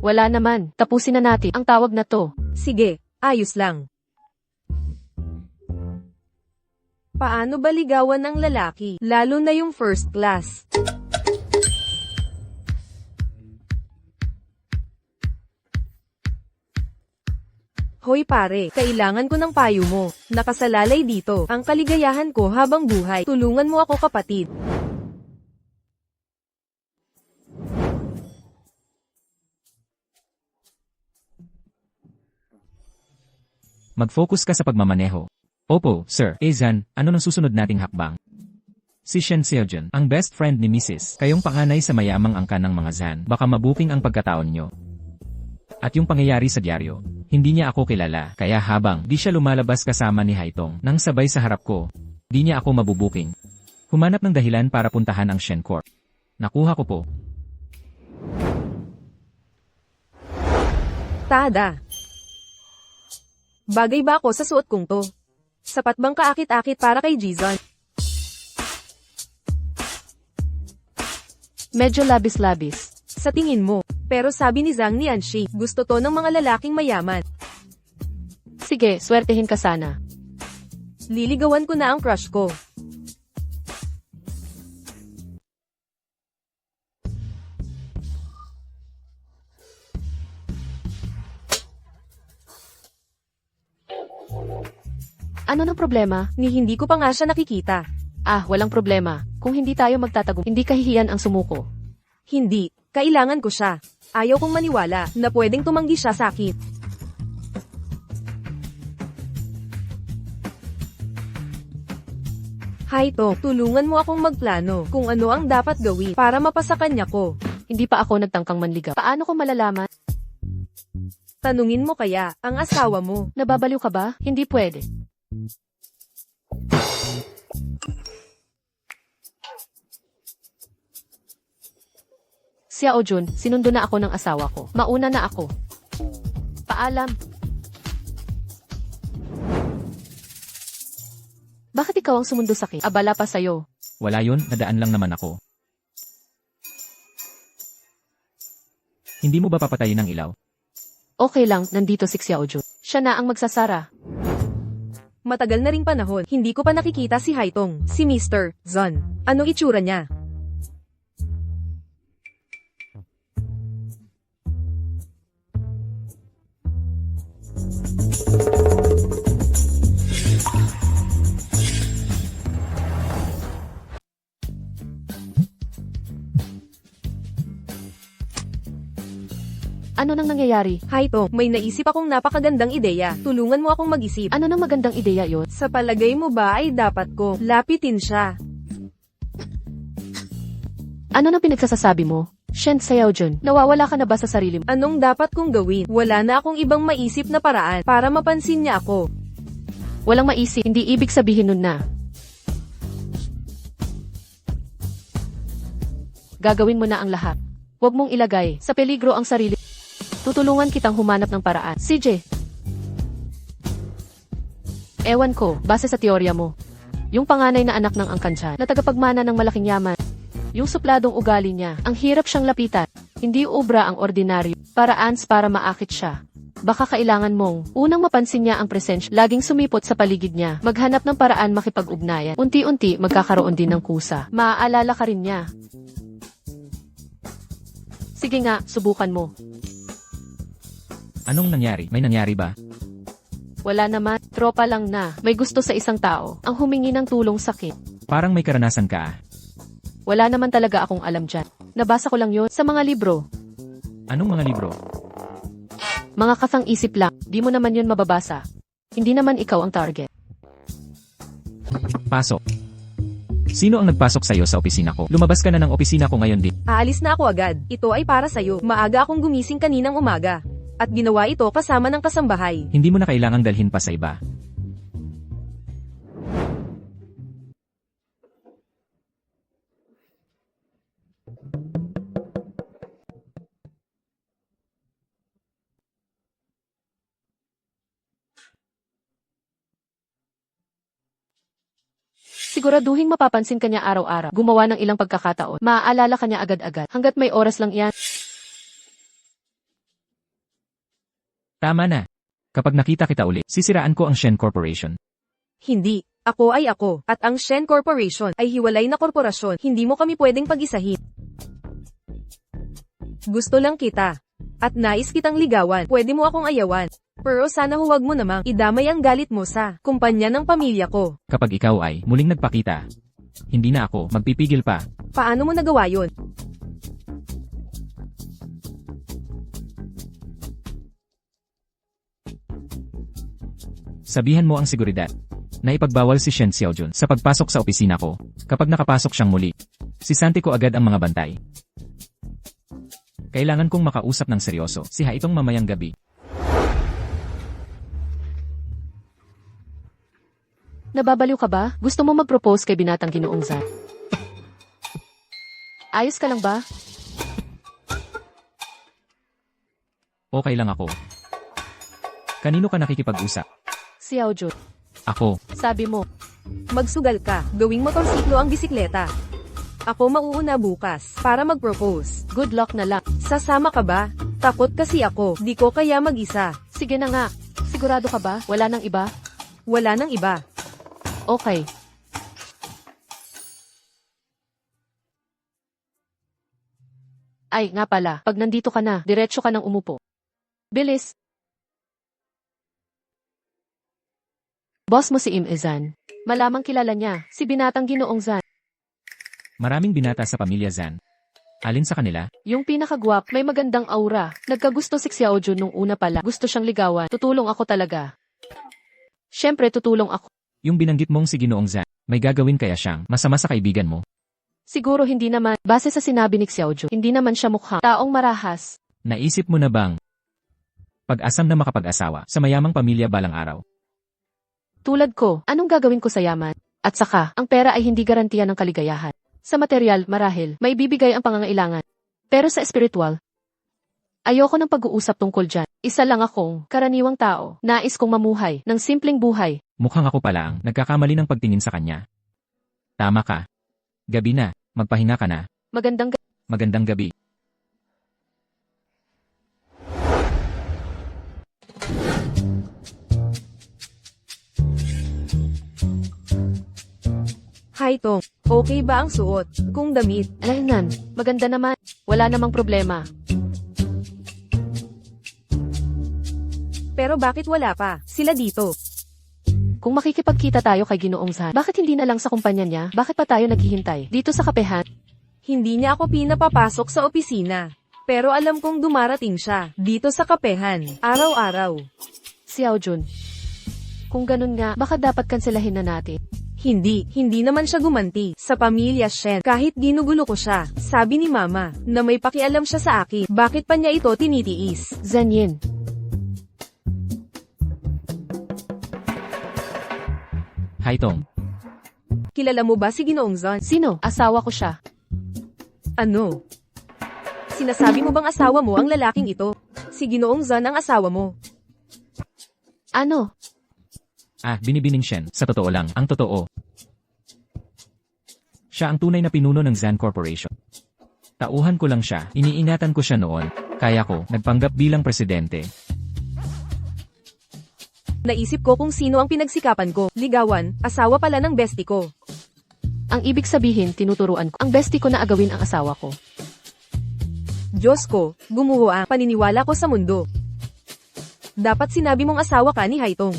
wala naman. Tapusin na natin ang tawag na to. Sige, ayos lang. Paano ba ligawan ng lalaki, lalo na yung first class? Hoy pare, kailangan ko ng payo mo. Nakasalalay dito, ang kaligayahan ko habang buhay. Tulungan mo ako kapatid. Mag-focus ka sa pagmamaneho. Opo, sir. Ezan, ano nang susunod nating hakbang? Si Shen Seojeon, ang best friend ni Mrs. Kayong panganay sa mayamang angkan ng mga Zan. Baka mabuking ang pagkataon nyo. At yung pangyayari sa dyaryo, hindi niya ako kilala, kaya habang di siya lumalabas kasama ni Haitong nang sabay sa harap ko, di niya ako mabubuking. Humanap ng dahilan para puntahan ang Shen Corp. Nakuha ko po. Tada. Bagay ba ako sa suot kong to? Sapat bang kaakit-akit para kay Jizon? Medyo labis-labis. Sa tingin mo, pero sabi ni Zhang Nianxi, gusto to ng mga lalaking mayaman. Sige, swertehin ka sana. Liligawan ko na ang crush ko. Ano ng problema? Ni hindi ko pa nga siya nakikita. Ah, walang problema. Kung hindi tayo magtatago, hindi kahihiyan ang sumuko. Hindi, kailangan ko siya. Ayaw kong maniwala na pwedeng tumanggi siya sa akin. Haito, tulungan mo akong magplano kung ano ang dapat gawin para mapasa kanya ko. Hindi pa ako nagtangkang manligaw. Paano ko malalaman? Tanungin mo kaya ang asawa mo. Nababaliw ka ba? Hindi pwede. Xiao Jun, sinundo na ako ng asawa ko. Mauna na ako. Paalam. Bakit ikaw ang sumundo sa akin? Abala pa sa'yo. Wala yun, nadaan lang naman ako. Hindi mo ba papatayin ang ilaw? Okay lang, nandito si Xiao Jun. Siya na ang magsasara. Matagal na ring panahon, hindi ko pa nakikita si Haitong, si Mr. Zon. Anong itsura niya? Ano nang nangyayari? Haito, may naisip akong napakagandang ideya. Tulungan mo akong mag-isip. Ano nang magandang ideya yon? Sa palagay mo ba ay dapat ko lapitin siya? Ano nang pinagsasasabi mo? Shen Xiao Jun, nawawala ka na ba sa sarili mo? Anong dapat kong gawin? Wala na akong ibang maisip na paraan para mapansin niya ako. Walang maisip, hindi ibig sabihin nun na. Gagawin mo na ang lahat. Huwag mong ilagay sa peligro ang sarili. Tutulungan kitang humanap ng paraan. CJ. Ewan ko, base sa teorya mo. Yung panganay na anak ng angkantiyan, na tagapagmana ng malaking yaman. Yung supladong ugali niya, ang hirap siyang lapitan. Hindi ubra ang ordinaryo. Paraans para maakit siya. Baka kailangan mong unang mapansin niya ang presensya, laging sumipot sa paligid niya, maghanap ng paraan makipag-ugnayan. Unti-unti magkakaroon din ng kusa. Maaalala ka rin niya. Sige nga, subukan mo. Anong nangyari? May nangyari ba? Wala naman, tropa lang na. May gusto sa isang tao, ang humingi ng tulong sa akin. Parang may karanasan ka ah. Wala naman talaga akong alam dyan. Nabasa ko lang yon sa mga libro. Anong mga libro? Mga kasang-isip lang, di mo naman yun mababasa. Hindi naman ikaw ang target. Pasok. Sino ang nagpasok sa'yo sa opisina ko? Lumabas ka na ng opisina ko ngayon din. Aalis na ako agad. Ito ay para sa'yo. Maaga akong gumising kaninang umaga. At ginawa ito kasama ng kasambahay. Hindi mo na kailangang dalhin pa sa iba. Siguraduhin mapapansin ka niya araw-araw. Gumawa ng ilang pagkakataon. Maaalala ka niya agad-agad. Hanggat may oras lang yan. Tama na. Kapag nakita kita ulit, sisiraan ko ang Shen Corporation. Hindi. Ako ay ako. At ang Shen Corporation ay hiwalay na korporasyon. Hindi mo kami pwedeng pag-isahin. Gusto lang kita. At nais kitang ligawan. Pwede mo akong ayawan. Pero sana huwag mo namang idamay ang galit mo sa kumpanya ng pamilya ko. Kapag ikaw ay muling nagpakita, hindi na ako magpipigil pa. Paano mo nagawa yun? Sabihan mo ang seguridad na ipagbawal si Shen Xiaojun sa pagpasok sa opisina ko. Kapag nakapasok siyang muli, sisanti ko agad ang mga bantay. Kailangan kong makausap ng seryoso si Haitong mamayang gabi. Nababaliw ka ba? Gusto mo mag-propose kay binatang Ginoong Zan? Ayos ka lang ba? Okay lang ako. Kanino ka nakikipag-usap? Si Xiaojun. Ako. Sabi mo, Magsugal ka. Gawing motorsiklo ang bisikleta. Ako mauuna bukas para mag-propose. good luck na lang. Sasama ka ba? Takot kasi ako. Di ko kaya mag-isa. Sige na nga. Sigurado ka ba? Wala nang iba? Wala nang iba. Okay. Ay, nga pala. Pag nandito ka na, diretso ka nang umupo. Bilis. Boss mo si Im Zan. Malamang kilala niya, si binatang Ginoong Zan. Maraming binata sa pamilya Zan. Alin sa kanila? Yung pinakagwap, may magandang aura. Nagkagusto si Xiaojun nung una pala. Gusto siyang ligawan. Tutulong ako talaga. Siyempre, tutulong ako. Yung binanggit mong si Ginoong Zan, may gagawin kaya siyang masama sa kaibigan mo? Siguro hindi naman. Base sa sinabi ni Xiaojun, hindi naman siya mukhang taong marahas. Naisip mo na bang pag-asam na makapag-asawa sa mayamang pamilya balang araw? Tulad ko, anong gagawin ko sa yaman? At saka, ang pera ay hindi garantiya ng kaligayahan. Sa material, marahil, may bibigay ang pangangailangan. Pero sa espiritual, ayoko ng pag-uusap tungkol dyan. Isa lang akong karaniwang tao. Nais kong mamuhay ng simpleng buhay. Mukhang ako pala ang nagkakamali ng pagtingin sa kanya. Tama ka. Gabi na, magpahinga ka na. Magandang gabi. Hi Tong, okay ba ang suot? Kung damit, Alaynan, maganda naman. Wala namang problema. pero bakit wala pa? Sila dito. Kung makikipagkita tayo kay Ginoong Zan, bakit hindi na lang sa kumpanya niya? Bakit pa tayo naghihintay? Dito sa kapehan? Hindi niya ako pinapapasok sa opisina. Pero alam kong dumarating siya, dito sa kapehan, araw-araw. Xiaojun. Kung ganun nga, baka dapat kanselahin na natin. Hindi naman siya gumanti sa pamilya Shen kahit ginugulo ko siya. Sabi ni Mama, na may pakialam siya sa akin, bakit pa niya ito tinitiis? Zan Yin. Hi Tong. Kilala mo ba si Ginoong Zan? Sino? Asawa ko siya. Ano? Sinasabi mo bang asawa mo ang lalaking ito? Si Ginoong Zan ang asawa mo. Ano? Binibining Shen. Sa totoo lang, ang totoo. Siya ang tunay na pinuno ng Zan Corporation. Tauhan ko lang siya, iniingatan ko siya noon. Kaya ko, nagpanggap bilang presidente. Naisip ko kung sino ang pinagsikapan ko. Ligawan, asawa pala ng bestie ko. Ang ibig sabihin, tinuturuan ko ang bestie ko na agawin ang asawa ko. Diyos ko, gumuho ang paniniwala ko sa mundo. Dapat sinabi mong asawa ka ni Haitong.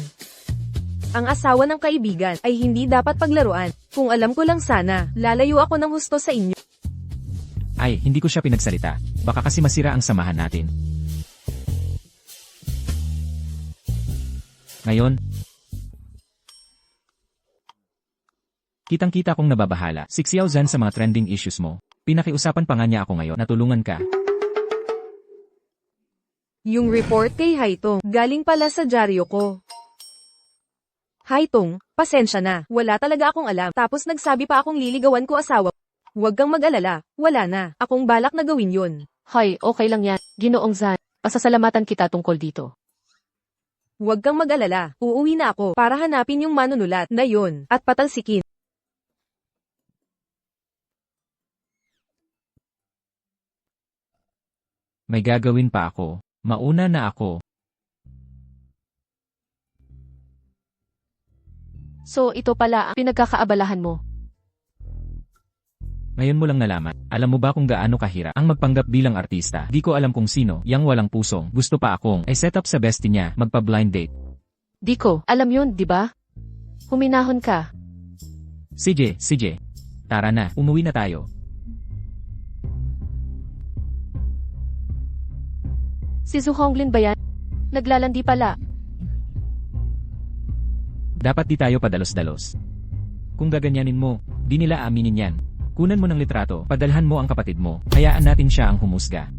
Ang asawa ng kaibigan ay hindi dapat paglaruan. Kung alam ko lang sana, lalayo ako ng husto sa inyo. Ay, hindi ko siya pinagsalita. Baka kasi masira ang samahan natin. Ngayon, kitang-kita kong nababahala. Si Xiao Zhan sa mga trending issues mo. Pinakiusapan pa nga niya ako ngayon na tulungan ka. Yung report kay Haitong, galing pala sa dyaryo ko. Haitong, pasensya na, wala talaga akong alam. Tapos nagsabi pa akong liligawan ko asawa. Huwag kang mag-alala, wala na. Akong balak na gawin yun. Hoy, okay lang yan. Ginoong Zan, pasasalamatan kita tungkol dito. Huwag kang mag-alala, uuwi na ako para hanapin yung manunulat na yun at patalsikin. May gagawin pa ako. Mauna na ako. So, ito pala ang pinagkakaabalahan mo. Ngayon mo lang nalaman. Alam mo ba kung gaano kahirap ang magpanggap bilang artista? Di ko alam kung sino, yang walang pusong. Gusto pa akong set up sa bestie niya, magpa-blind date. Di ko, alam yun, di ba? Huminahon ka. CJ. Tara na, umuwi na tayo. Si Zhu Honglin ba yan? Naglalandi pala. Dapat di tayo padalos-dalos. Kung gaganyanin mo, di nila aminin yan. Kunan mo ng litrato, padalhan mo ang kapatid mo, hayaan natin siya ang humusga.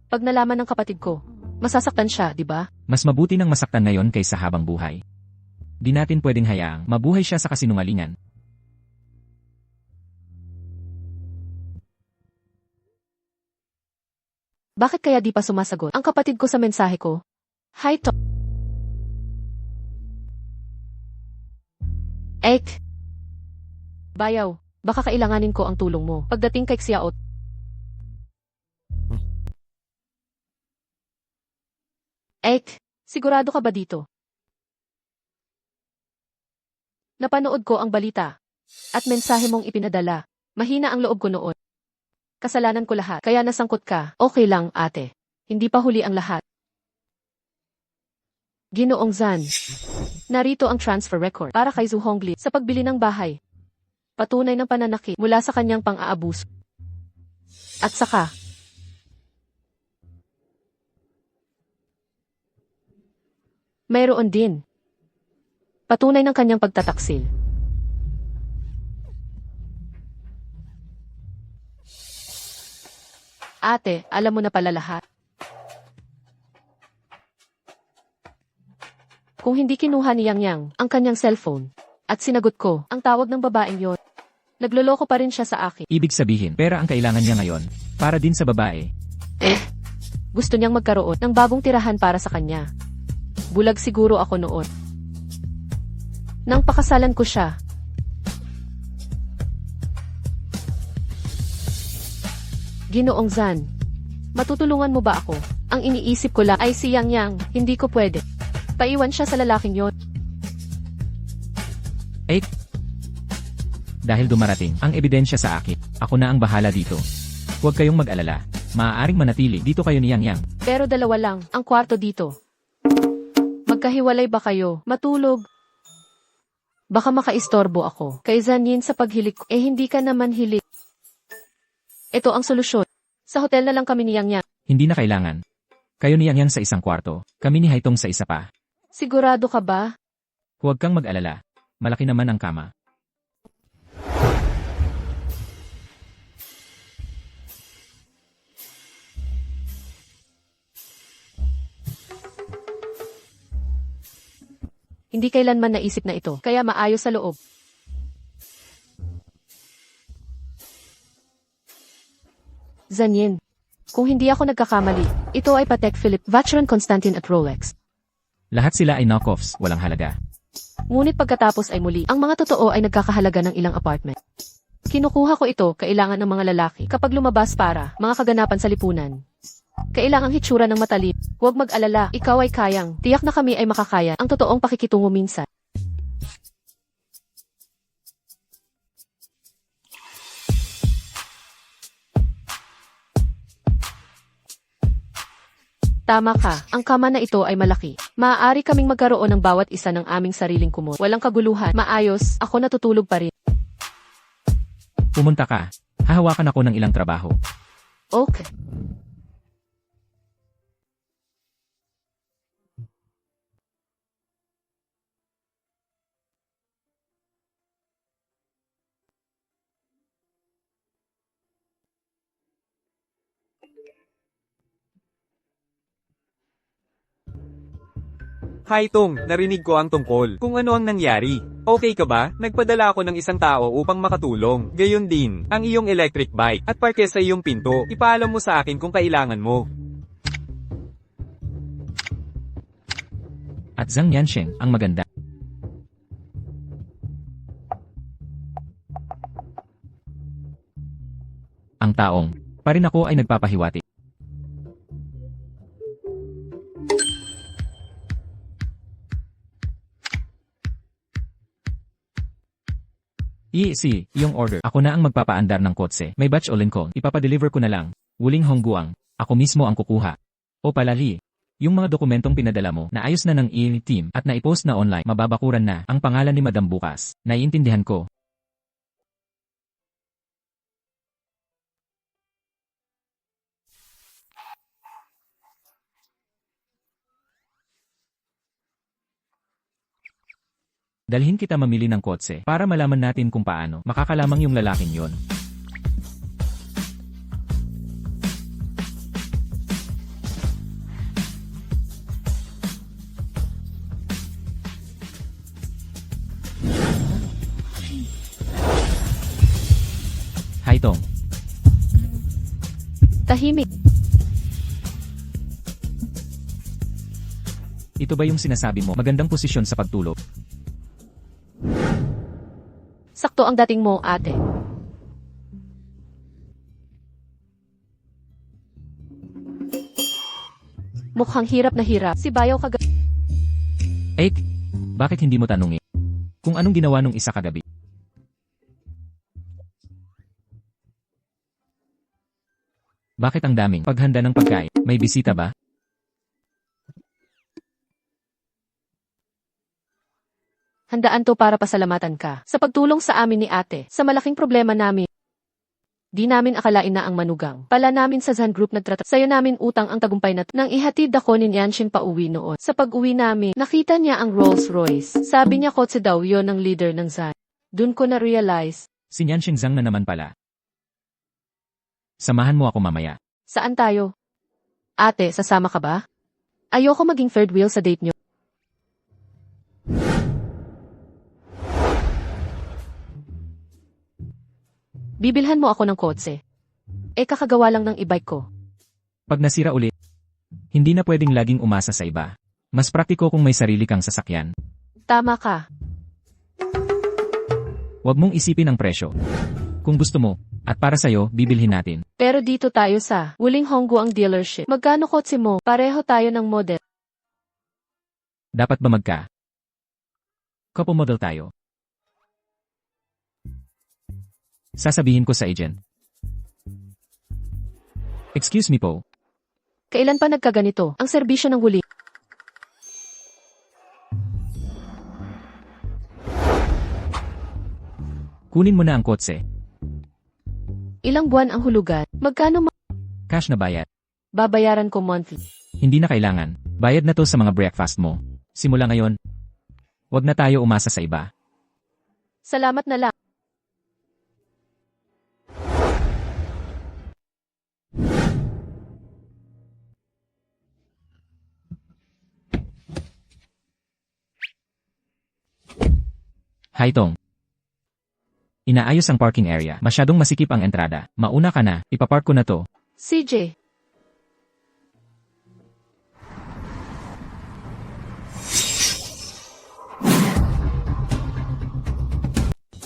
Pag nalaman ng kapatid ko, masasaktan siya, di ba? Mas mabuti nang masaktan ngayon kaysa habang buhay. Di natin pwedeng hayaang mabuhay siya sa kasinungalingan. Bakit kaya di pa sumasagot ang kapatid ko sa mensahe ko? Hi, to. Ek. Bayaw, baka kailanganin ko ang tulong mo pagdating kay Xiao. Ek, sigurado ka ba dito? Napanood ko ang balita at mensahe mong ipinadala. Mahina ang loob ko noon. Kasalanan ko lahat, kaya nasangkot ka. Okay lang, ate. Hindi pa huli ang lahat. Ginoong Zan, narito ang transfer record para kay Zhu Honglin sa pagbili ng bahay. Patunay ng pananakit mula sa kanyang pang-aabuso. At saka, mayroon din patunay ng kanyang pagtataksil. Ate, alam mo na pala lahat. Kung hindi kinuha ni Yang Yang ang kanyang cellphone at sinagot ko ang tawag ng babaeng yon, nagloloko pa rin siya sa akin. Ibig sabihin, pera ang kailangan niya ngayon, para din sa babae. Gusto niyang magkaroon ng bagong tirahan para sa kanya. Bulag siguro ako noon. Nang pakasalan ko siya, Ginoong Zan, matutulungan mo ba ako? Ang iniisip ko lang ay si Yang Yang, hindi ko pwede. Paiwan siya sa lalaking yon. Dahil dumarating ang ebidensya sa akin, ako na ang bahala dito. Huwag kayong mag-alala. Maaaring manatili dito kayo ni Yang Yang. Pero dalawa lang ang kwarto dito. Magkahiwalay ba kayo? Matulog? Baka makaistorbo ako. Kay Zanin sa paghilik ko, hindi ka naman hilik. Ito ang solusyon. Sa hotel na lang kami ni Yang Yang. Hindi na kailangan. Kayo ni Yang Yang sa isang kwarto, kami ni Haitong sa isa pa. Sigurado ka ba? Huwag kang mag-alala. Malaki naman ang kama. Hindi kailanman naisip na ito, kaya maayos sa loob. Zanyin. Kung hindi ako nagkakamali, ito ay Patek Philippe, Vacheron Constantin at Rolex. Lahat sila ay knockoffs, walang halaga. Ngunit pagkatapos ay muli, ang mga totoo ay nagkakahalaga ng ilang apartment. Kinukuha ko ito, kailangan ng mga lalaki, kapag lumabas para, mga kaganapan sa lipunan. Kailangang hitsura ng matalip. Huwag mag-alala, ikaw ay kayang. Tiyak na kami ay makakaya ang totoong pakikitungo minsan. Tama ka, ang kama na ito ay malaki. Maaari kaming magkaroon ng bawat isa ng aming sariling kumot. Walang kaguluhan, maayos, ako natutulog pa rin. Pumunta ka. Hahawakan ako ng ilang trabaho. Okay. Hi Tong, narinig ko ang tungkol. Kung ano ang nangyari. Okay ka ba? Nagpadala ako ng isang tao upang makatulong. Gayon din, ang iyong electric bike at parke sa iyong pinto. Ipaalam mo sa akin kung kailangan mo. At Zhang Yansheng, ang maganda. Ang taong, pa rin ako ay nagpapahiwati. Iyong order. Ako na ang magpapaandar ng kotse. May batch olin ko. Ipapadeliver ko na lang. Wuling Hongguang. Ako mismo ang kukuha. O palali. Yung mga dokumentong pinadala mo, naayos na ng team at naipost na online, mababakuran na ang pangalan ni Madam bukas. Naiintindihan ko. Dalhin kita mamili ng kotse para malaman natin kung paano makakalamang yung lalaking yon. Hi Tong. Tahimik. Ito ba yung sinasabi mo? Magandang posisyon sa pagtulog. Sakto ang dating mo, ate. Mukhang hirap na hirap. Si Bayaw kagabi. Eh, bakit hindi mo tanungin kung anong ginawa nung isa kagabi? Bakit ang daming paghanda ng pagkain? May bisita ba? Handaan to para pasalamatan ka sa pagtulong sa amin ni ate sa malaking problema namin. Di namin akalain na ang manugang pala namin sa Zhan Group nagtrata. Sayo namin utang ang tagumpay na nang ihatid ako ni Yansheng pa uwi noon. Sa pag-uwi namin, nakita niya ang Rolls Royce. Sabi niya kotse daw yon ng leader ng Zhan. Dun ko na-realize. Si Yansheng Zhang na naman pala. Samahan mo ako mamaya. Saan tayo? Ate, sasama ka ba? Ayoko maging third wheel sa date niyo. Bibilhan mo ako ng kotse. Kakagawa lang ng e-bike ko. Pag nasira ulit, hindi na pwedeng laging umasa sa iba. Mas praktiko kung may sarili kang sasakyan. Tama ka. Huwag mong isipin ang presyo. Kung gusto mo, at para sa'yo, bibilhin natin. Pero dito tayo sa Wuling Hongguang dealership. Magkano kotse mo? Pareho tayo ng model. Dapat ba couple model tayo? Sasabihin ko sa agent. Excuse me po. Kailan pa nagkaganito ang serbisyo ng Wuling? Kunin mo na ang kotse. Ilang buwan ang hulugan? Magkano Cash na bayad. babayaran ko monthly? Hindi na kailangan. Bayad na to sa mga breakfast mo. Simula ngayon, wag na tayo umasa sa iba. Salamat na lang. Hi Tong. Inaayos ang parking area. Masyadong masikip ang entrada. Mauna ka na, ipapark ko na to. CJ.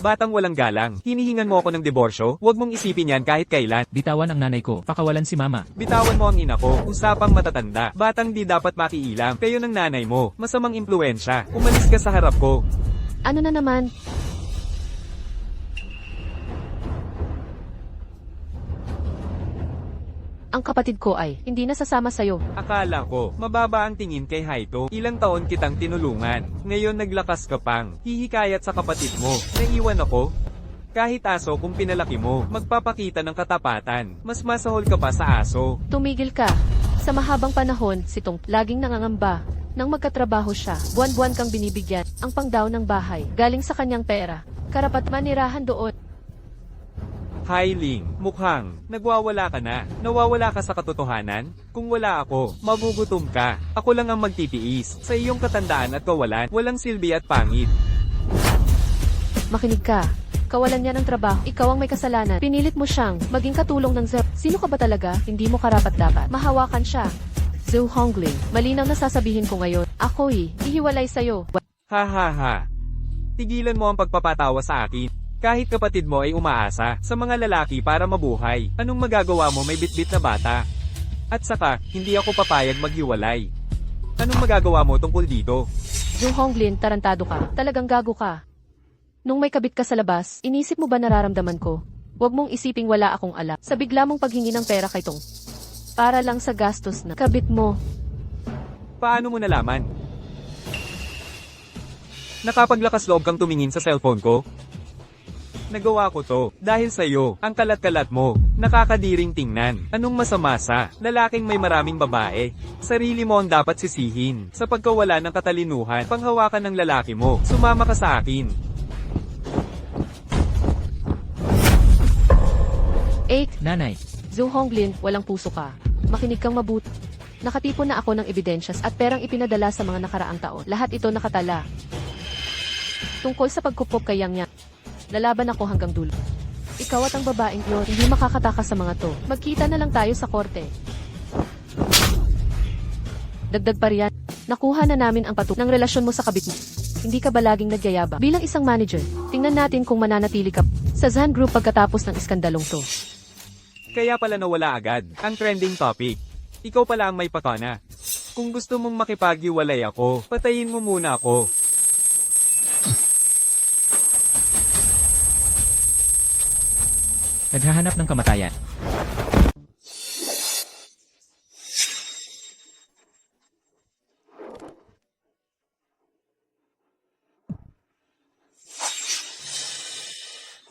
Batang walang galang, hinihingan mo ako ng diborsyo? Huwag mong isipin yan kahit kailan. Bitawan ang nanay ko, pakawalan si mama. Bitawan mo ang ina ko, usapang matatanda. Batang di dapat makiilam, kayo ng nanay mo. Masamang impluensya. Umalis ka sa harap ko. Ano na naman? Ang kapatid ko ay hindi nasasama sa'yo. Akala ko, mababa ang tingin kay Haito. Ilang taon kitang tinulungan. Ngayon naglakas ka pang. Hihikayat sa kapatid mo. Naiwan ako? Kahit aso kung pinalaki mo, magpapakita ng katapatan. Mas masahol ka pa sa aso. Tumigil ka. Sa mahabang panahon, si Tong laging nangangamba. Nang magkatrabaho siya, buwan-buwan kang binibigyan. Ang pangdaw ng bahay, galing sa kanyang pera. Karapat manirahan doon. Hi Ling, mukhang nagwawala ka na. Nawawala ka sa katotohanan? Kung wala ako, magugutom ka. Ako lang ang magtitiis. Sa iyong katandaan at kawalan, walang silbi at pangit. Makinig ka. Kawalan niya ng trabaho. Ikaw ang may kasalanan. Pinilit mo siyang maging katulong ng Zhou. Sino ka ba talaga? Hindi mo karapat-dapat. Mahawakan siya. Zhou Hongling, malinaw na sasabihin ko ngayon. Ako'y ihiwalay sa'yo. Ha ha ha. Tigilan mo ang pagpapatawa sa akin. Kahit kapatid mo ay umaasa sa mga lalaki para mabuhay. Anong magagawa mo may bitbit na bata? At saka, hindi ako papayag maghiwalay. Anong magagawa mo tungkol dito? Zhou Hongling, tarantado ka. Talagang gago ka. Nung may kabit ka sa labas, inisip mo ba nararamdaman ko? Huwag mong isiping wala akong alam sa bigla mong paghingi ng pera kay Tong. Para lang sa gastos na kabit mo. Paano mo nalaman? Nakapaglakas loob kang tumingin sa cellphone ko? Nagawa ko to, dahil sa'yo, ang kalat-kalat mo, nakakadiring tingnan. Anong masama sa lalaking may maraming babae? Sarili mo ang dapat sisihin, sa pagkawala ng katalinuhan, panghawakan ng lalaki mo, sumama ka sa akin. 8. Nanay, Zhou Hongling, walang puso ka. Makinig kang mabuti. Nakatipon na ako ng ebidensyas at perang ipinadala sa mga nakaraang taon. Lahat ito nakatala. Tungkol sa pagkupop kay Yang Yang. Lalaban ako hanggang dulo. Ikaw at ang babaeng yun, hindi makakatakas sa mga to. Magkita na lang tayo sa korte. Dagdag pa riyan, nakuha na namin ang patunay ng relasyon mo sa kabit mo. Hindi ka ba laging nagyayabang? Bilang isang manager, tingnan natin kung mananatili ka sa Zhan Group pagkatapos ng iskandalong to. Kaya pala nawala agad, ang trending topic. Ikaw pala ang may pakana. Kung gusto mong makipaghiwalay ako, patayin mo muna ako. naghahanap ng kamatayan.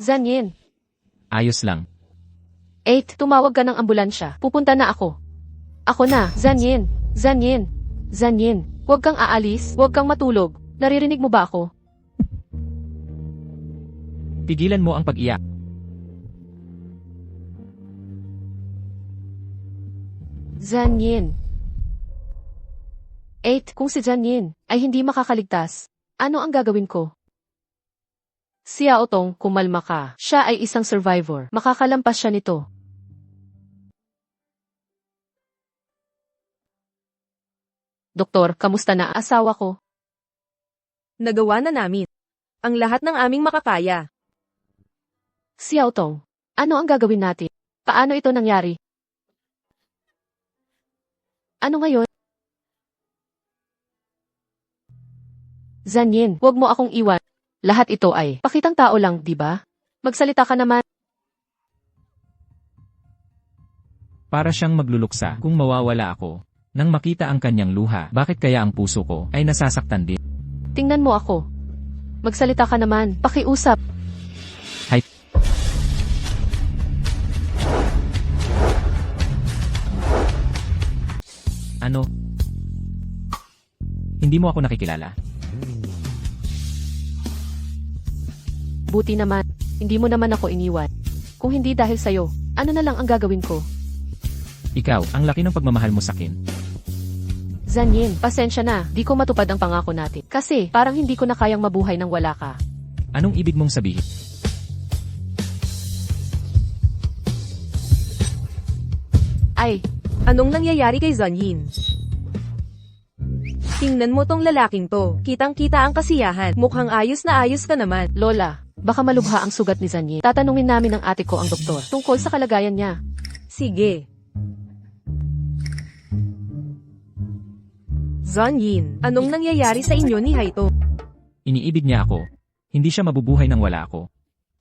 Zhan Yin. Ayos lang. 8. Tumawag ka ng ambulansya. Pupunta na ako. Ako na, Zhan Yin. Zhan Yin. Zhan Yin. Huwag kang aalis, huwag kang matulog. Naririnig mo ba ako? Tigilan mo ang pag-iyak. Zhan Yin. 8. Kung si Zhan Yin ay hindi makakaligtas, ano ang gagawin ko? Si Yao Tong, kumalma ka. Siya ay isang survivor. Makakalampas siya nito. Doktor, kamusta na asawa ko? Nagawa na namin ang lahat ng aming makakaya. Si Yao Tong, ano ang gagawin natin? Paano ito nangyari? Ano ngayon? Zhan Yin, huwag mo akong iwan. Lahat ito ay pakitang tao lang, di ba? Magsalita ka naman. Para siyang magluluksa kung mawawala ako. Nang makita ang kanyang luha, bakit kaya ang puso ko ay nasasaktan din? Tingnan mo ako. Magsalita ka naman, pakiusap. Hay. Ano? Hindi mo ako nakikilala? Buti naman, hindi mo naman ako iniwan. Kung hindi dahil sa'yo, ano na lang ang gagawin ko? Ikaw, ang laki ng pagmamahal mo sakin. Zhan Yin, pasensya na, di ko matupad ang pangako natin. Kasi, parang hindi ko na kayang mabuhay nang wala ka. Anong ibig mong sabihin? Ay, Anong nangyayari kay Zhan Yin? Tingnan mo tong lalaking to. Kitang-kita ang kasiyahan. Mukhang ayos na ayos ka naman. Lola, baka malubha ang sugat ni Zhan Yin. Tatanungin namin ng ate ko ang doktor tungkol sa kalagayan niya. Sige. Zhan Yin, anong nangyayari sa inyo ni Haito? Iniibig niya ako. Hindi siya mabubuhay nang wala ako.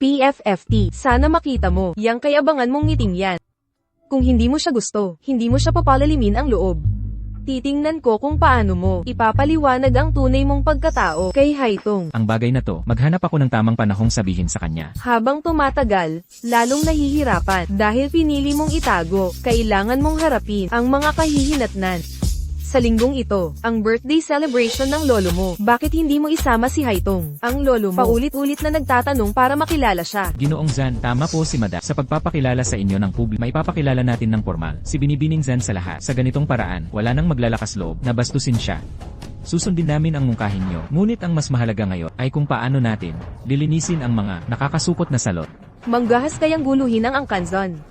PFFT, sana makita mo. Yang kay abangan mong ngiting yan. Kung hindi mo siya gusto, hindi mo siya papalalimin ang loob. Titingnan ko kung paano mo ipapaliwanag ang tunay mong pagkatao kay Haitong. Ang bagay na to, maghanap ako ng tamang panahong sabihin sa kanya. Habang tumatagal, lalong nahihirapan dahil pinili mong itago, kailangan mong harapin ang mga kahihinatnan. Sa linggong ito, ang birthday celebration ng lolo mo. Bakit hindi mo isama si Haitong? Ang lolo mo paulit-ulit na nagtatanong para makilala siya. Ginoong Zan, tama po si Madam. Sa pagpapakilala sa inyo ng publiko, maipapakilala natin ng formal. Si Binibining Zan sa lahat. Sa ganitong paraan, wala nang maglalakas loob na bastusin siya. Susundin namin ang mungkahin nyo. Ngunit ang mas mahalaga ngayon ay kung paano natin lilinisin ang mga nakakasupot na salot. Manggahas kayang guluhin ang Angkanzon.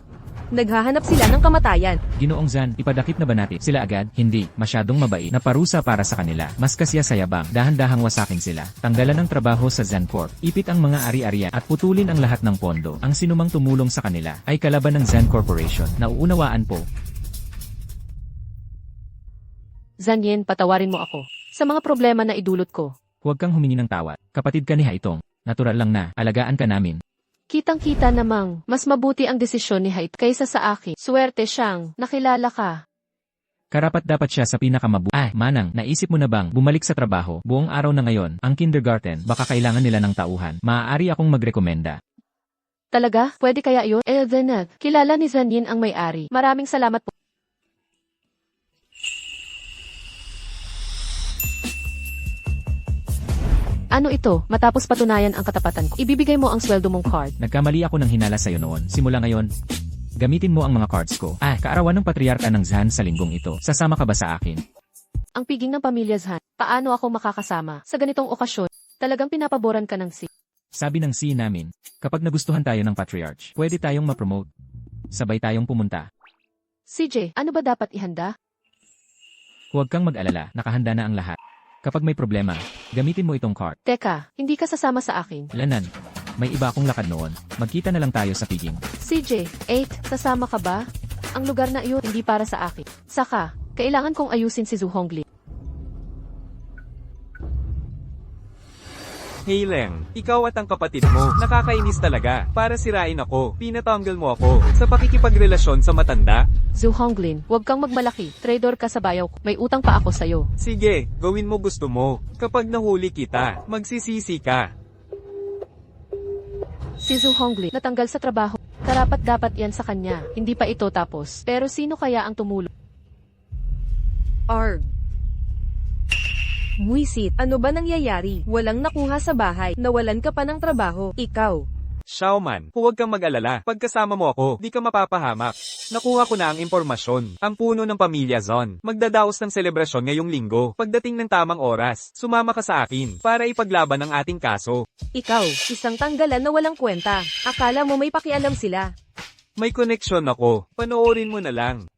Naghahanap sila ng kamatayan. Ginoong Zan, ipadakip na ba natin sila agad? Hindi, masyadong mabait na parusa para sa kanila. Mas kasiyasayabang, dahan-dahang wasakin sila. Tanggalan ng trabaho sa Zan Corp. Ipit ang mga ari-arian at putulin ang lahat ng pondo. Ang sinumang tumulong sa kanila ay kalaban ng Zan Corporation. Nauunawaan po. Zanyen, patawarin mo ako. Sa mga problema na idulot ko. Huwag kang humingi ng tawad. Kapatid ka ni Haitong. Natural lang na, alagaan ka namin. Kitang-kita namang, mas mabuti ang desisyon ni Hait kaysa sa akin. Swerte siyang, nakilala ka. Karapat dapat siya sa pinakamabuti. Manang, naisip mo na bang bumalik sa trabaho? Buong araw na ngayon, ang kindergarten, baka kailangan nila ng tauhan. Maaari akong magrekomenda. Talaga? Pwede kaya yun? Then, kilala ni Zanyen ang may-ari. Maraming salamat po. Ano ito? Matapos patunayan ang katapatan ko, ibibigay mo ang sweldo mong card. Nagkamali ako ng hinala sa'yo noon. Simula ngayon, gamitin mo ang mga cards ko. Kaarawan ng patriarka ng Zhan sa linggong ito. Sasama ka ba sa akin? Ang piging ng pamilya Zhan, paano ako makakasama? Sa ganitong okasyon, talagang pinapaboran ka ng si. Sabi ng C namin, kapag nagustuhan tayo ng patriarch, pwede tayong ma-promote. Sabay tayong pumunta. CJ, ano ba dapat ihanda? Huwag kang mag-alala, nakahanda na ang lahat. Kapag may problema, gamitin mo itong card. Teka, hindi ka sasama sa akin. Lanan, may iba akong lakad noon. Magkita na lang tayo sa piging. CJ, 8, sasama ka ba? Ang lugar na iyon hindi para sa akin. Saka, kailangan kong ayusin si Zhu Hongli. Hey Leng, ikaw at ang kapatid mo, nakakainis talaga. Para sirain ako, pinatanggal mo ako sa pakikipagrelasyon sa matanda. Zhu Honglin, huwag kang magmalaki. Trader ka sa bayaw ko. May utang pa ako sa'yo. Sige, gawin mo gusto mo. Kapag nahuli kita, magsisisi ka. Si Zhu Hongli, natanggal sa trabaho. Karapat dapat yan sa kanya. Hindi pa ito tapos. Pero sino kaya ang tumulong? Arg. Buisit, ano ba nangyayari? Walang nakuha sa bahay, nawalan ka pa ng trabaho, ikaw. Xiaoman, huwag kang mag-alala. Pagkasama mo ako, di ka mapapahamak. Nakuha ko na ang impormasyon. Ang puno ng pamilya Zon. Magdadaos ng selebrasyon ngayong linggo. Pagdating ng tamang oras, sumama ka sa akin para ipaglaban ang ating kaso. Ikaw, isang tanggalan na walang kwenta. Akala mo may pakialam sila. May koneksyon ako. Panoorin mo na lang.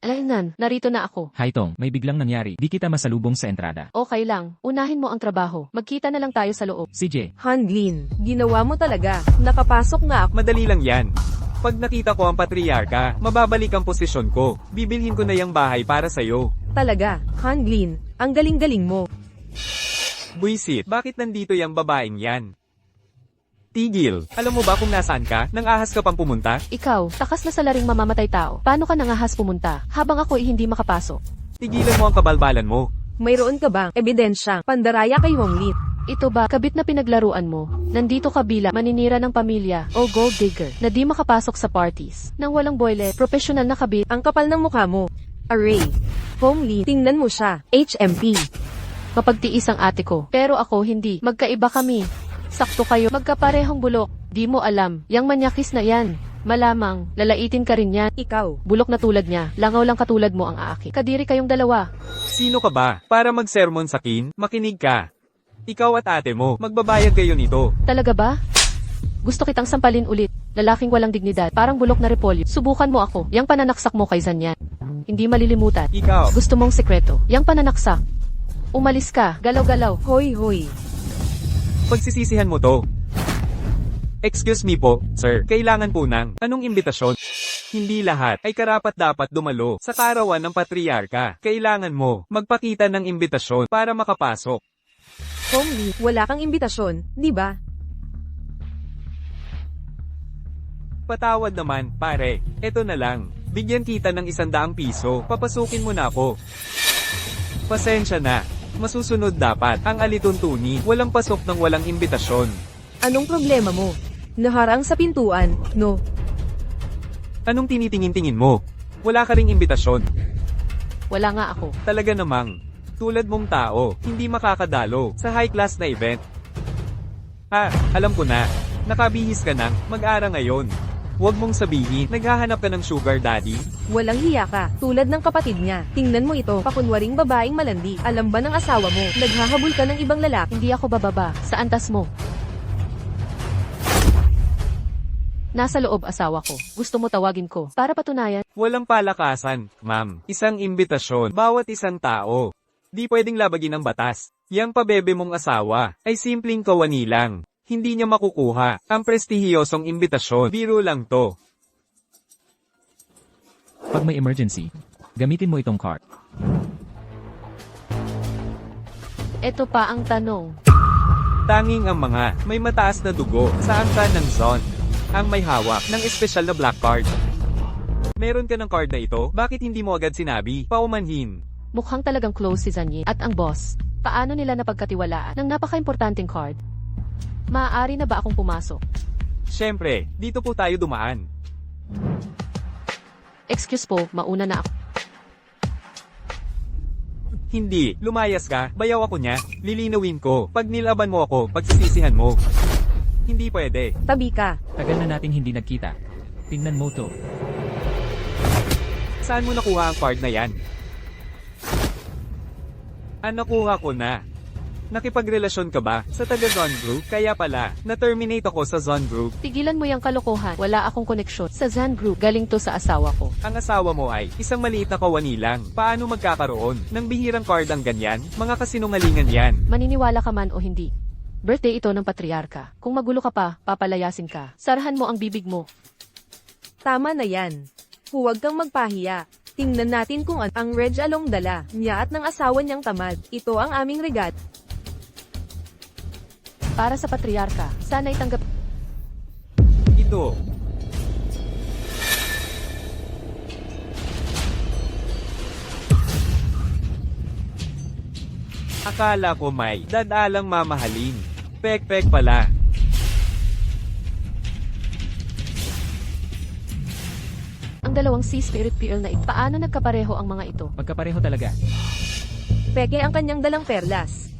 Alaynan, narito na ako. Haitong, may biglang nangyari. Di kita masalubong sa entrada. Okay lang, unahin mo ang trabaho. Magkita na lang tayo sa loob. CJ, Hanglin, ginawa mo talaga. Nakapasok nga ako. Madali lang yan. Pag nakita ko ang patriarka, mababalik ang posisyon ko. Bibilhin ko na yung bahay para sa'yo. Talaga, Hanglin, ang galing-galing mo. Buisit, bakit nandito yung babaeng yan? Tigil, alam mo ba kung nasaan ka? Nang ahas ka pang pumunta? Ikaw, takas na sa laring mamamatay tao. Paano ka nangahas pumunta, habang ako ay hindi makapasok? Tigilan mo ang kabalbalan mo. Mayroon ka bang ebidensya, pandaraya kay Honglin? Ito ba, kabit na pinaglaruan mo? Nandito ka bilang maninira ng pamilya o gold digger na di makapasok sa parties. Nang walang boylet, professional na kabit. Ang kapal ng mukha mo. Array. Honglin, tingnan mo siya. HMP. Mapagtiis ang ate ko, pero ako hindi. Magkaiba kami. Sakto kayo, magkaparehong bulok. Di mo alam, yang manyakis na yan. Malamang, lalaitin ka rin yan. Ikaw. Bulok na tulad niya, langaw lang katulad mo ang aaki. Kadiri kayong dalawa. Sino ka ba? Para mag-sermon sa kin, makinig ka. Ikaw at ate mo, magbabayad kayo nito. Talaga ba? Gusto kitang sampalin ulit. Lalaking walang dignidad, parang bulok na repolyo. Subukan mo ako, yang pananaksak mo kay Zanyan. Hindi malilimutan. Ikaw. Gusto mong sekreto, yang pananaksak. Umalis ka, galaw-galaw. Hoy, hoy. Pagsisisihan mo to. Excuse me po, sir. Kailangan po ng anong imbitasyon? Hindi lahat ay karapat-dapat dumalo sa karawan ng patriarka. Kailangan mo magpakita ng imbitasyon para makapasok. Honglin, wala kang imbitasyon, di ba? Patawad naman, pare. Eto na lang. Bigyan kita ng 100 piso. Papasukin mo na ako. Pasensya na. Masusunod dapat. Ang alituntunin. Walang pasok ng walang imbitasyon. Anong problema mo? Naharang sa pintuan, no? Anong tinitingin-tingin mo? Wala ka ring imbitasyon. Wala nga ako. Talaga namang. Tulad mong tao, hindi makakadalo sa high-class na event. Alam ko na. Nakabihis ka nang mag-ara ngayon. Huwag mong sabihin, naghahanap ka ng sugar daddy. Walang hiya ka, tulad ng kapatid niya. Tingnan mo ito, pakunwaring babaeng malandi. Alam ba ng asawa mo, naghahabol ka ng ibang lalaki? Hindi ako bababa. Sa antas mo. Nasa loob asawa ko. Gusto mo tawagin ko para patunayan? Walang palakasan, ma'am. Isang imbitasyon, bawat isang tao. Di pwedeng labagin ng batas. Yang pabebe mong asawa, ay simpleng kawani lang. Hindi niya makukuha ang prestihiyosong imbitasyon. Biro lang to. Pag may emergency, gamitin mo itong card. Ito pa ang tanong. Tanging ang mga may mataas na dugo sa angkan ng zone ang may hawak ng espesyal na black card. Meron ka ng card na ito? Bakit hindi mo agad sinabi? Paumanhin. Mukhang talagang close si Zanyin at ang boss. Paano nila napagkatiwalaan ng napaka-importanting card? Maaari na ba akong pumasok? Siyempre, dito po tayo dumaan. Excuse po, mauna na ako. Hindi, lumayas ka, bayaw ako niya, lilinawin ko. Pag nilaban mo ako, pagsisisihan mo. Hindi pwede. Tabi ka. Tagal na nating hindi nagkita. Tingnan mo to. Saan mo nakuha ang card na yan? Nakuha ko na. Nakipagrelasyon ka ba sa taga-Zone Group? Kaya pala, na-terminate ako sa Zone Group. Tigilan mo yung kalokohan. Wala akong koneksyon sa Zan Group. Galing to sa asawa ko. Ang asawa mo ay isang maliit na kawani lang. Paano magkakaroon ng bihirang card ang ganyan? Mga kasinungalingan yan. Maniniwala ka man o hindi. Birthday ito ng patriarka. Kung magulo ka pa, papalayasin ka. Sarahan mo ang bibig mo. Tama na yan. Huwag kang magpahiya. Tingnan natin kung ang Reg Along dala niya at ng asawa niyang tamad. Ito ang aming regalo. Para sa patriarka, sana'y tanggap. Ito. Akala ko may dadalang mamahalin. Pek-pek pala. Ang dalawang Sea Spirit Pearl na ito. Paano nagkapareho ang mga ito? Magkapareho talaga. Peke ang kanyang dalang perlas.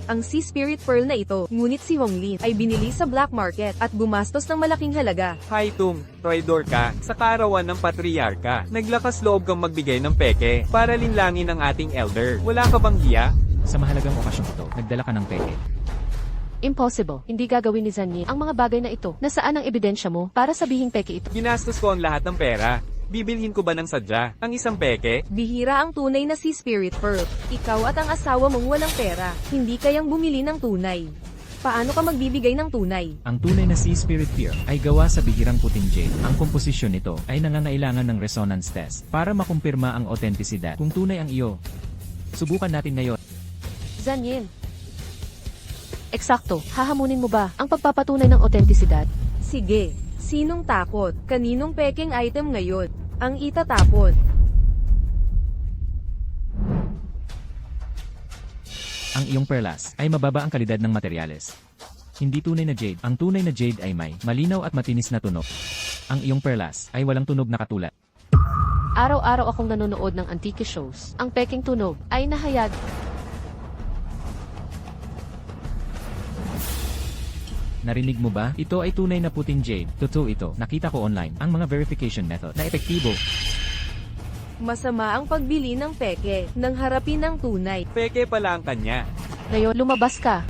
Ang Sea Spirit Pearl na ito, ngunit si Hong Lin ay binili sa black market at gumastos ng malaking halaga. Haitung, traidor ka sa kaarawan ng patriarka. Naglakas loob kang magbigay ng peke para linlangin ang ating elder. Wala ka bang hiya? Sa mahalagang okasyon ito, nagdala ka ng peke. Impossible. Hindi gagawin ni Zanyi ang mga bagay na ito. Nasaan ang ebidensya mo para sabihing peke ito? Ginastos ko ang lahat ng pera. Bibilhin ko ba ng sadya ang isang peke? Bihira ang tunay na Sea Spirit Pearl. Ikaw at ang asawa mong walang pera. Hindi kayang bumili ng tunay. Paano ka magbibigay ng tunay? Ang tunay na Sea Spirit Pearl ay gawa sa bihirang puting jade. Ang komposisyon nito ay nangangailangan ng resonance test para makumpirma ang autentisidad kung tunay ang iyo. Subukan natin ngayon. Zanyin. Eksakto. Hahamunin mo ba ang pagpapatunay ng autentisidad? Sige. Sinong takot? Kaninong pekeng item ngayon? Ang itatapon. Ang iyong perlas ay mababa ang kalidad ng materyales. Hindi tunay na jade. Ang tunay na jade ay may malinaw at matinis na tunog. Ang iyong perlas ay walang tunog na katulad. Araw-araw akong nanonood ng antique shows. Ang peking tunog ay nahayag. Narinig mo ba? Ito ay tunay na puting jade. Totoo ito. Nakita ko online ang mga verification method na epektibo. Masama ang pagbili ng peke nang harapin ng tunay. Peke pala ang kanya. Ngayon, lumabas ka.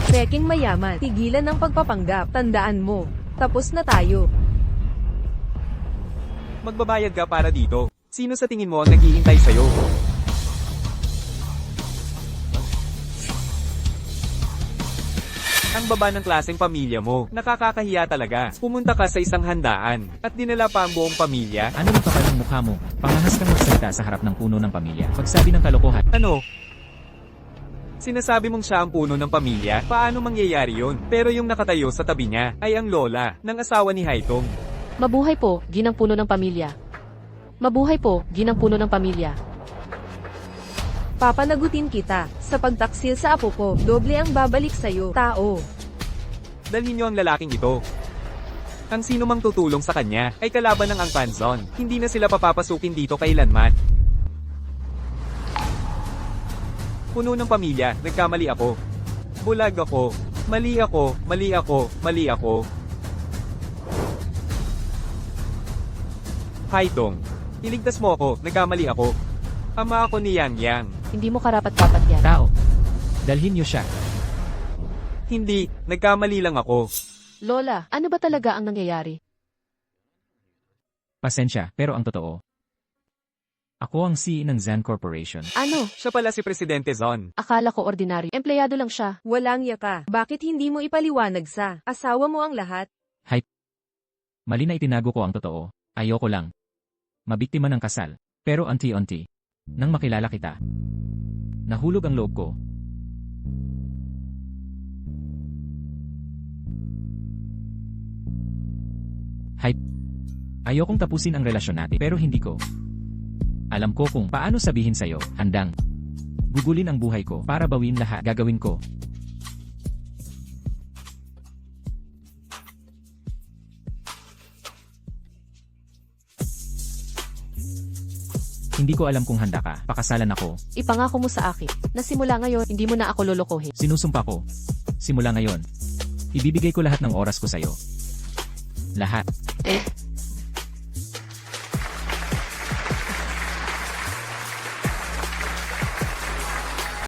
Peking mayaman. Tigilan ng pagpapanggap. Tandaan mo. Tapos na tayo. Magbabayad ka para dito. Sino sa tingin mo ang naghihintay sa'yo? Ang baba ng klaseng pamilya mo. Nakakakahiya talaga. Pumunta ka sa isang handaan at dinala pa ang buong pamilya. Ano yung kapal ng mukha mo? Pangahas kang magsalita sa harap ng puno ng pamilya. Pagsabi ng kalokohan. Ano? Sinasabi mong siya ang puno ng pamilya? Paano mangyayari yun? Pero yung nakatayo sa tabi niya ay ang lola ng asawa ni Haitong. Mabuhay po, ginang puno ng pamilya. Mabuhay po, ginang puno ng pamilya. Papanagutin kita. Sa pagtaksil sa apo ko, doble ang babalik sa'yo, tao. Dalhin niyo ang lalaking ito. Ang sino mang tutulong sa kanya ay kalaban ng Angpanzon. Hindi na sila papapasukin dito kailanman. Puno ng pamilya, nagkamali ako. Bulag ako. Mali ako, mali ako, mali ako. Haidong, iligtas mo ako, nagkamali ako. Ama ako ni Yang Yang. Hindi mo karapat-dapat yan. Tao. Dalhin niyo siya. Hindi, nagkamali lang ako. Lola, ano ba talaga ang nangyayari? Pasensya, pero ang totoo. Ako ang CEO ng Zan Corporation. Ano? Siya pala si Presidente Zon. Akala ko ordinaryo. Empleyado lang siya. Walang yaka. Bakit hindi mo ipaliwanag sa asawa mo ang lahat? Mali na itinago ko ang totoo. Ayoko lang. Mabiktima ng kasal. Pero unti-unti. Nang makilala kita. Nahulog ang loob ko. Ayokong tapusin ang relasyon natin pero hindi ko. Alam ko kung paano sabihin sa'yo, handang. Gugulin ang buhay ko para bawin lahat gagawin ko. Hindi ko alam kung handa ka. Pakasalan ako. Ipangako mo sa akin na simula ngayon, hindi mo na ako lolokohin. Sinusumpa ko. Simula ngayon. Ibibigay ko lahat ng oras ko sa'yo. Lahat.